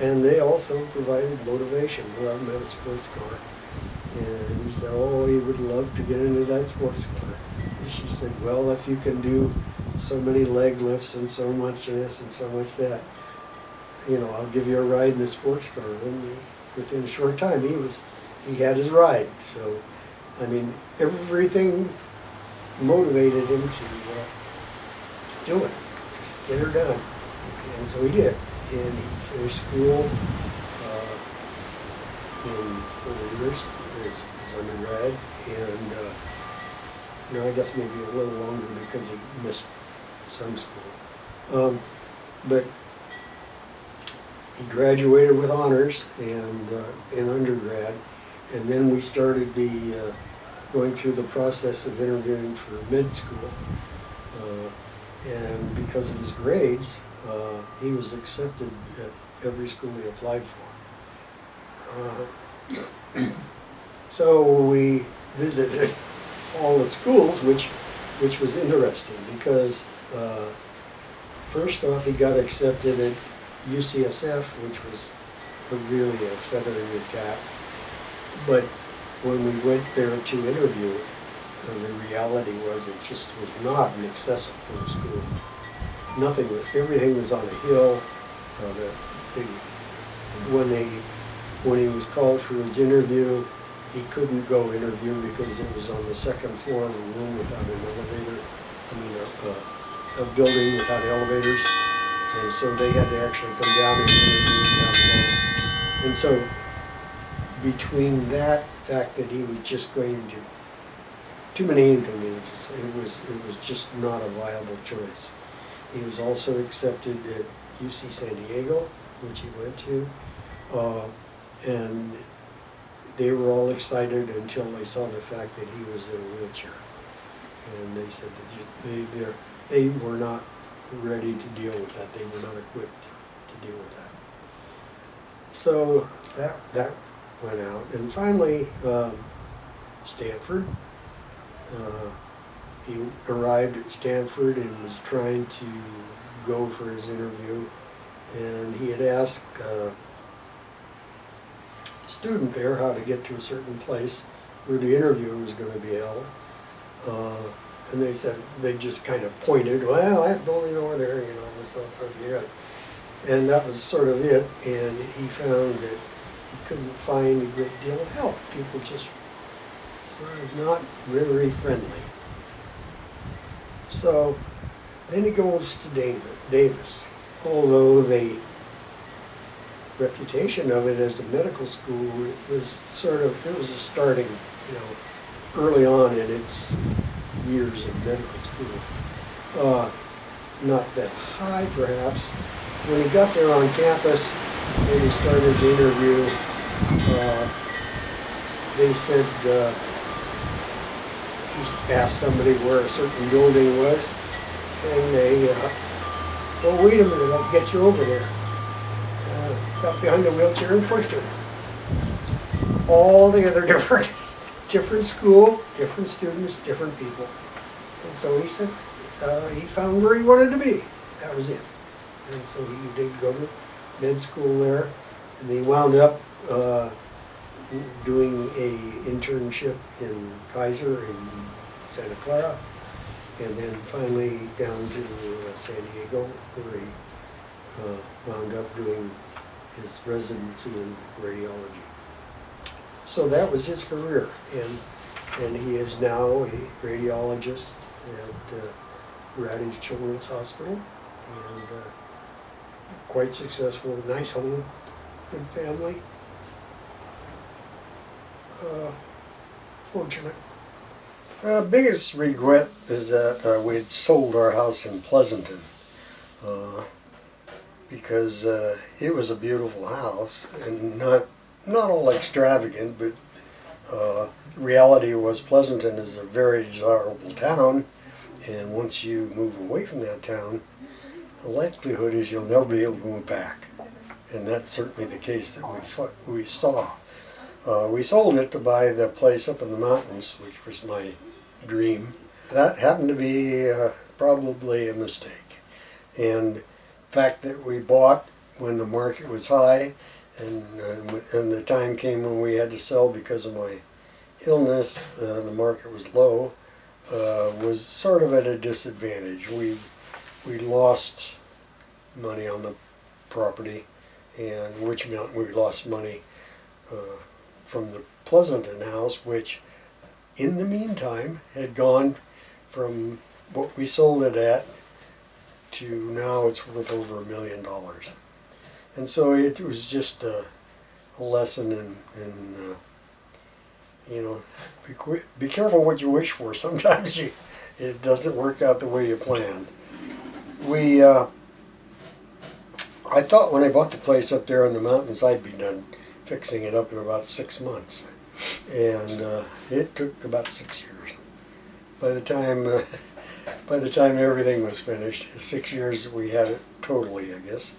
A: And they also provided motivation. Well, I met a sports car, and he said, oh, he would love to get into that sports car. And she said, well, if you can do so many leg lifts and so much this and so much that, I'll give you a ride in the sports car. And within a short time, he had his ride. So, everything motivated him to do it, just get her done. And so he did. And he finished school in 4 years, his undergrad, and I guess maybe a little longer because he missed some school. But he graduated with honors and in undergrad, and then we started the going through the process of interviewing for med school. And because of his grades, he was accepted at every school he applied for. So we visited all the schools, which was interesting because first off he got accepted at UCSF, which was really a feather in your cap. But when we went there to interview, the reality was it just was not an accessible school. Everything was on a hill. When he was called for his interview, he couldn't go interview because it was on the second floor of a room without an elevator. A building without elevators, and so they had to actually come down and interview down below. And so, between that fact that he was just going to too many inconveniences, it was just not a viable choice. He was also accepted at UC San Diego, which he went to, and they were all excited until they saw the fact that he was in a wheelchair, and they said that they were not ready to deal with that. They were not equipped to deal with that. So that went out, and finally Stanford. He arrived at Stanford and was trying to go for his interview, and he had asked a student there how to get to a certain place where the interview was going to be held. And they said, they just kind of pointed, well, that building over there, so yeah. And that was sort of it, and he found that he couldn't find a great deal of help. People just sort of not very friendly. So then he goes to Davis, although the reputation of it as a medical school was it was a starting, early on in its years of medical school. Not that high, perhaps. When he got there on campus and he started the interview, they said, he asked somebody where a certain building was, and they, well, wait a minute, I'll get you over there. Got behind the wheelchair and pushed her. All together different school, different students, different people. And so he said he found where he wanted to be. That was it. And so he did go to med school there, and he wound up doing a internship in Kaiser in Santa Clara, and then finally down to San Diego, where he wound up doing his residency in radiology. So that was his career, and he is now a radiologist at Raddy's Children's Hospital, and quite successful, nice home, good family, fortunate. Biggest regret is that we had sold our house in Pleasanton, because it was a beautiful house and not all extravagant, but reality was Pleasanton is a very desirable town, and once you move away from that town, the likelihood is you'll never be able to move back, and that's certainly the case that we saw. We sold it to buy the place up in the mountains, which was my dream. That happened to be probably a mistake, and the fact that we bought when the market was high, and the time came when we had to sell because of my illness, the market was low, was sort of at a disadvantage. We lost money on the property, and which meant we lost money from the Pleasanton house, which in the meantime had gone from what we sold it at to now it's worth over $1 million. And so it was just a lesson in be careful what you wish for. Sometimes it doesn't work out the way you planned. I I thought when I bought the place up there in the mountains, I'd be done fixing it up in about 6 months. And it took about 6 years. By the time, by the time everything was finished, 6 years we had it totally, I guess.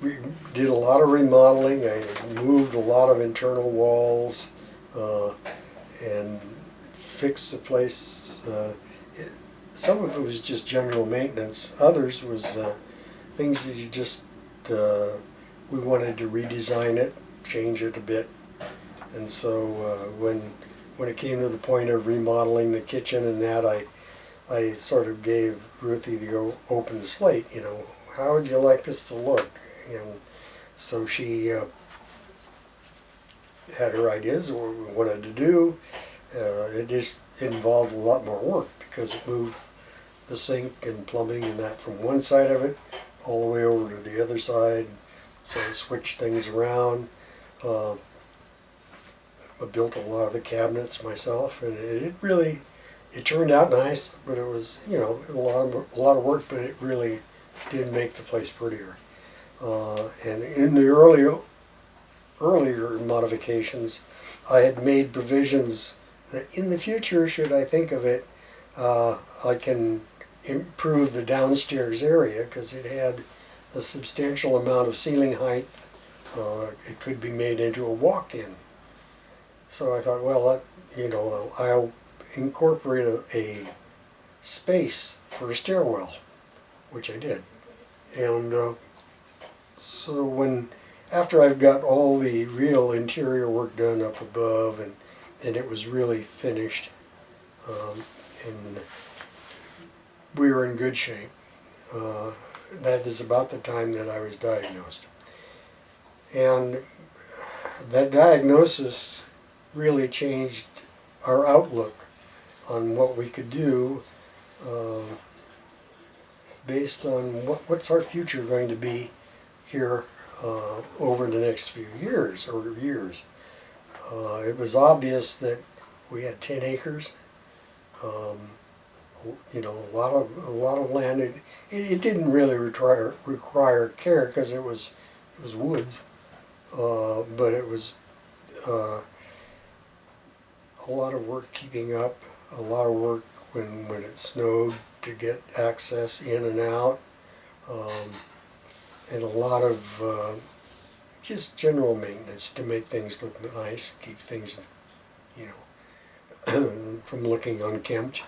A: We did a lot of remodeling. I moved a lot of internal walls and fixed the place. Some of it was just general maintenance. Others was things that you just, we wanted to redesign it, change it a bit. And so when it came to the point of remodeling the kitchen and that, I sort of gave Ruthie the open slate, you know, how would you like this to look? And so she had her ideas of what we wanted to do. It just involved a lot more work because it moved the sink and plumbing and that from one side of it all the way over to the other side. So I switched things around. I built a lot of the cabinets myself, and it really, it turned out nice, but it was, you know, a lot of work, but it really did make the place prettier. And in the earlier modifications, I had made provisions that in the future, should I think of it, I can improve the downstairs area because it had a substantial amount of ceiling height. It could be made into a walk-in. So I thought, well, you know, I'll incorporate a space for a stairwell, which I did. And so after I've got all the real interior work done up above and it was really finished, and we were in good shape. That is about the time that I was diagnosed. And that diagnosis really changed our outlook on what we could do based on what's our future going to be here over the next few years or years. It was obvious that we had 10 acres, you know, a lot of land. It didn't really require care because it was woods, but it was a lot of work keeping up, a lot of work when it snowed to get access in and out, and a lot of just general maintenance to make things look nice, keep things, you know, from looking unkempt.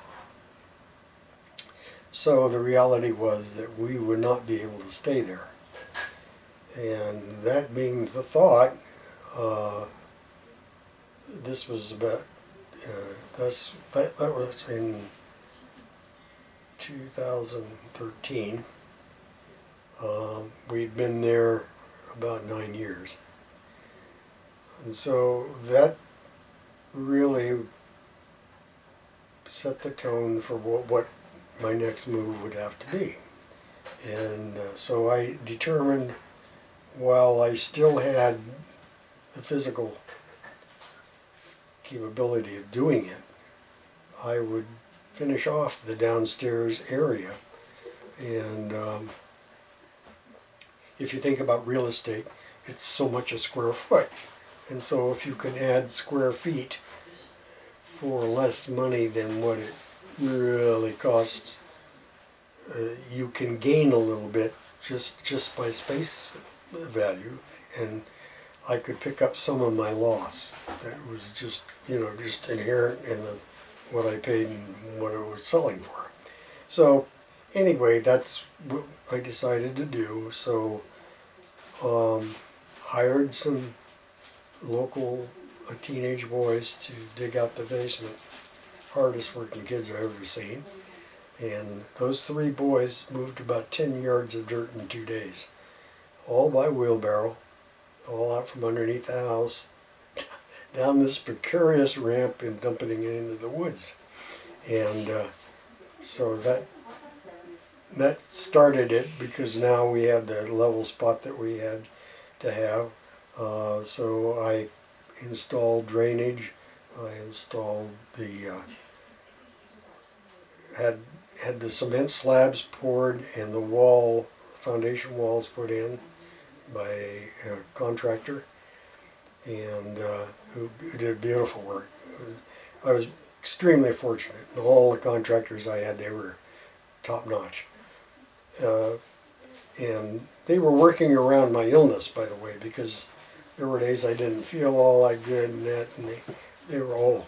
A: So the reality was that we would not be able to stay there. And that being the thought, this was about, that was in 2013. We'd been there about 9 years. And so that really set the tone for what my next move would have to be. And so I determined, while I still had the physical capability of doing it, I would finish off the downstairs area. And if you think about real estate, it's so much a square foot. And so if you can add square feet for less money than what it really costs, you can gain a little bit just by space value. And I could pick up some of my loss that was just, you know, just inherent in what I paid and what it was selling for. So anyway, that's what I decided to do. So hired some local teenage boys to dig out the basement. Hardest working kids I've ever seen. And those 3 boys moved about 10 yards of dirt in 2 days. All by wheelbarrow, all out from underneath the house, down this precarious ramp and dumping it into the woods. And so that started it, because now we had the level spot that we had to have. So I installed drainage. I installed had the cement slabs poured and the foundation walls put in. by a contractor, and who did beautiful work. I was extremely fortunate. All the contractors I had, they were top notch. And they were working around my illness, by the way, because there were days I didn't feel all that good and that, and they were all,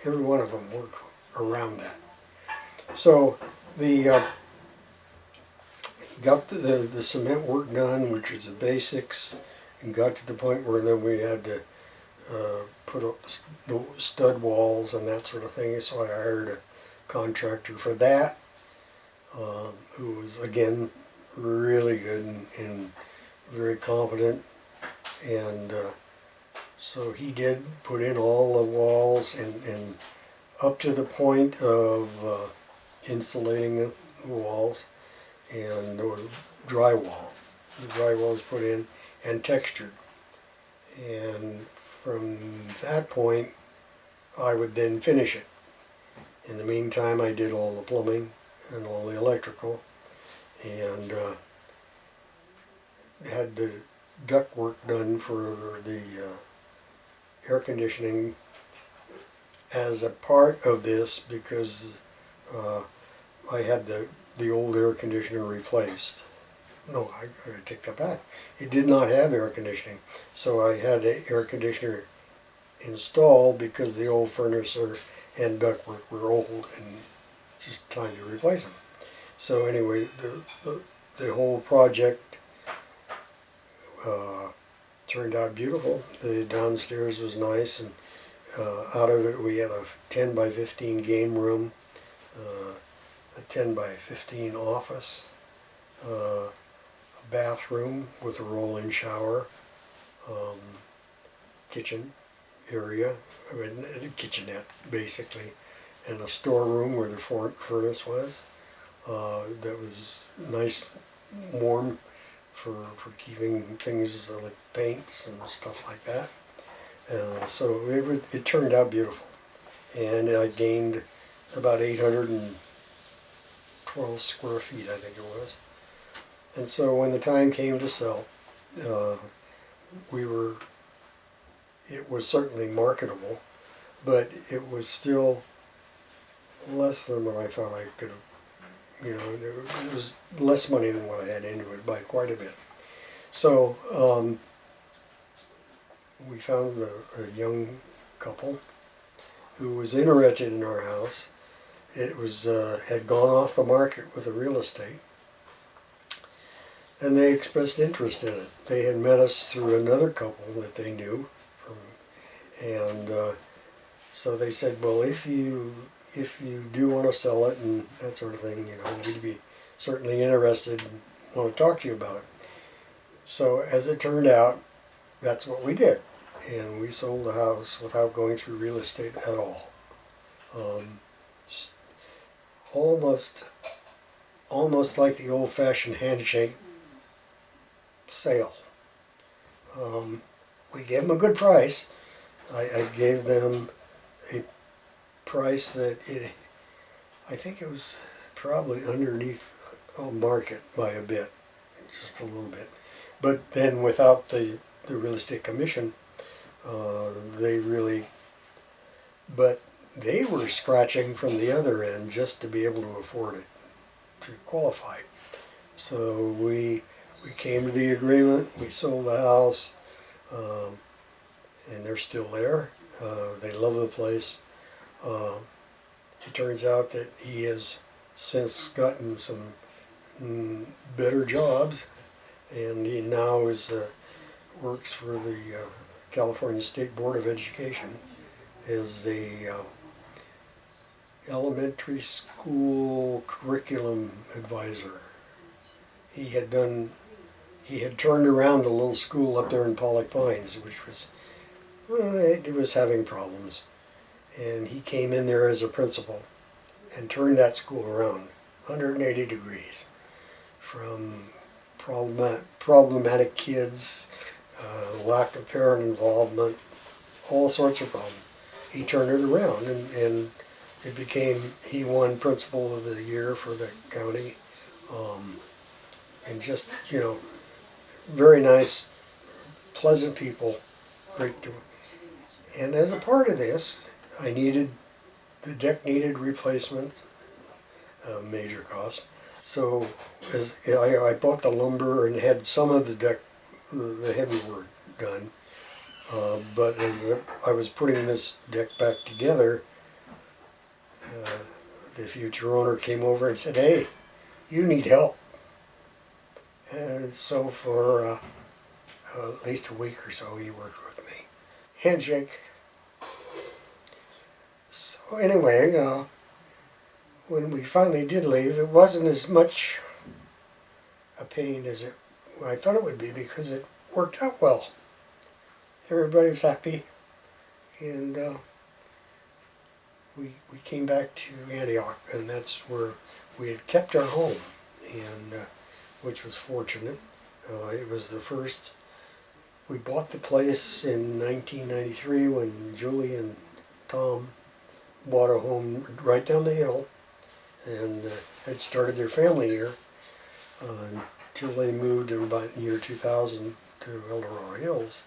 A: every one of them worked around that. So the got the cement work done, which was the basics, and got to the point where then we had to put up the stud walls and that sort of thing. So I hired a contractor for that, who was again really good and very competent, and so he did put in all the walls and up to the point of insulating the walls, and there was drywall. The drywall was put in and textured, and from that point I would then finish it. In the meantime, I did all the plumbing and all the electrical, and had the duct work done for the air conditioning as a part of this, because I had the old air conditioner replaced. No, I take that back. It did not have air conditioning, so I had an air conditioner installed because the old furnace and ductwork were old and just time to replace them. So anyway, the whole project turned out beautiful. The downstairs was nice, and out of it we had a 10 by 15 game room, a 10 by 15 office, a bathroom with a roll-in shower, kitchen area, I mean, a kitchenette basically, and a storeroom where the furnace was. That was nice, warm for keeping things like paints and stuff like that. So it turned out beautiful, and I gained about 812 square feet, I think it was. And so when the time came to sell, it was certainly marketable, but it was still less than what I thought I could have. It was less money than what I had into it by quite a bit. So we found a young couple who was interested in our house. It was had gone off the market with the real estate, and they expressed interest in it. They had met us through another couple that they knew, and so they said, well, if you do want to sell it and that sort of thing, we'd be certainly interested and want to talk to you about it. So as it turned out, that's what we did, and we sold the house without going through real estate at all. Almost like the old-fashioned handshake sale. We gave them a good price. I gave them a price that I think it was probably underneath market by a bit, just a little bit. But then without the real estate commission, they were scratching from the other end just to be able to afford it, to qualify. So we came to the agreement, we sold the house, and they're still there. They love the place. It turns out that he has since gotten some better jobs, and he now works for the California State Board of Education as a elementary school curriculum advisor. He had turned around the little school up there in Pollock Pines, which was it was having problems, and he came in there as a principal and turned that school around 180 degrees, from problematic kids, lack of parent involvement, all sorts of problems. He turned it around, and it became, he won Principal of the Year for the county, and just, very nice, pleasant people. Great to, and as a part of this, the deck needed replacement, major cost. So as I bought the lumber and had some of the deck, the heavy work done. But as I was putting this deck back together, the future owner came over and said, "Hey, you need help." And so for at least a week or so, he worked with me. Handshake. So anyway, when we finally did leave, it wasn't as much a pain as I thought it would be, because it worked out well. Everybody was happy, and we came back to Antioch, and that's where we had kept our home, and which was fortunate. It was the first. We bought the place in 1993 when Julie and Tom bought a home right down the hill, and had started their family here until they moved in about the year 2000 to Eldorado Hills.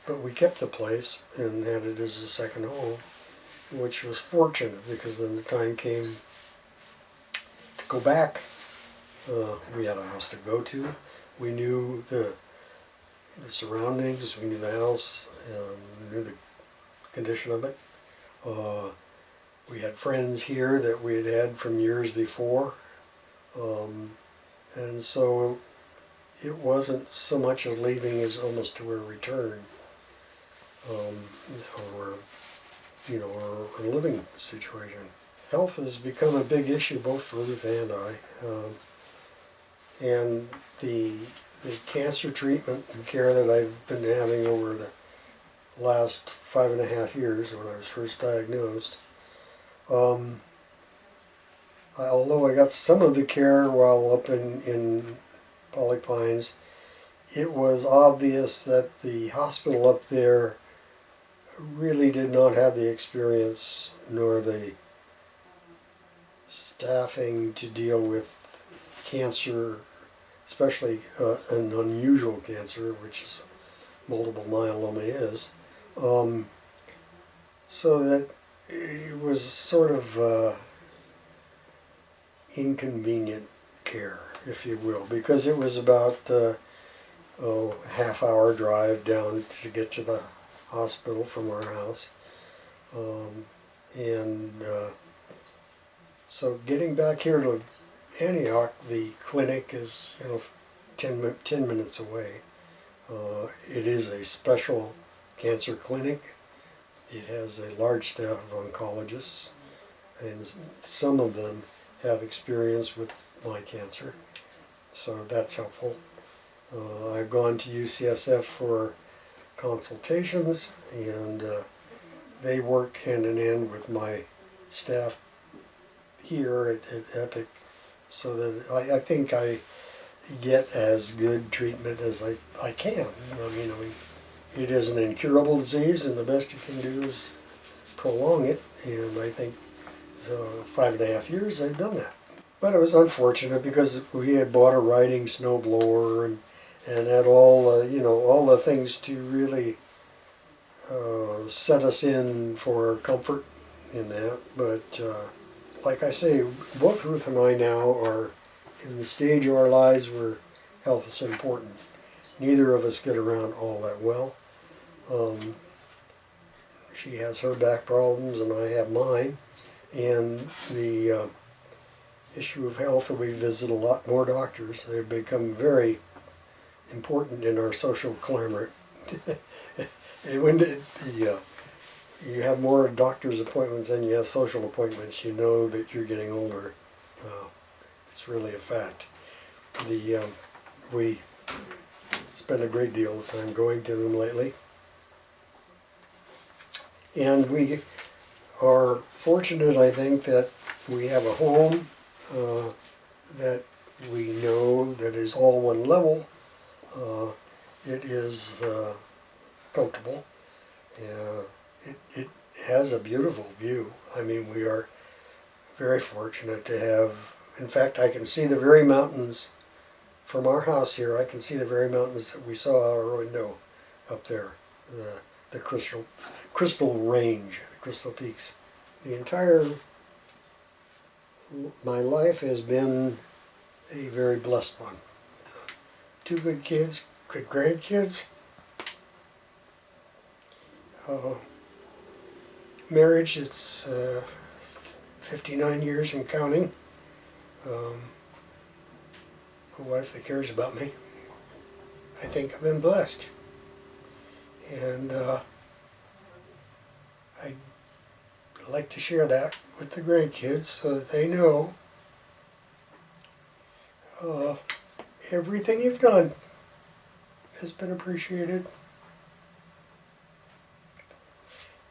A: But we kept the place and had it as a second home, which was fortunate, because then the time came to go back. We had a house to go to. We knew the surroundings, we knew the house, we knew the condition of it. We had friends here that we had from years before. And so it wasn't so much as leaving as almost to a return. Or a living situation. Health has become a big issue both for Ruth and I. And the cancer treatment and care that I've been having over the last 5.5 years when I was first diagnosed, although I got some of the care while up in Pollock Pines, it was obvious that the hospital up there really did not have the experience nor the staffing to deal with cancer, especially an unusual cancer, which is multiple myeloma is. So that it was sort of inconvenient care, if you will, because it was about a half-hour drive down to get to the hospital from our house. So getting back here to Antioch, the clinic is 10 minutes away. It is a special cancer clinic. It has a large staff of oncologists, and some of them have experience with my cancer, so that's helpful. I've gone to UCSF for consultations, and they work hand in hand with my staff here at Epic, so that I think I get as good treatment as I can. I mean, it is an incurable disease, and the best you can do is prolong it, and I think 5.5 years I've done that. But it was unfortunate because we had bought a riding snowblower and had all all the things to really set us in for comfort in that. But like I say, both Ruth and I now are in the stage of our lives where health is important. Neither of us get around all that well. She has her back problems and I have mine. And the issue of health, we visit a lot more doctors. They've become very important in our social climate. And when you have more doctor's appointments than you have social appointments, you know that you're getting older. It's really a fact. We spend a great deal of time going to them lately. And we are fortunate, I think, that we have a home that we know that is all one level. It is comfortable. It has a beautiful view. I mean, we are very fortunate to have, in fact, I can see the very mountains from our house here, I can see the very mountains that we saw out our window up there, the Crystal Range, the Crystal Peaks. The entire, my life has been a very blessed one. Two good kids, good grandkids. Marriage, it's 59 years and counting. A wife that cares about me. I think I've been blessed. And I'd like to share that with the grandkids so that they know everything you've done has been appreciated.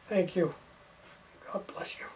A: Thank you. God bless you.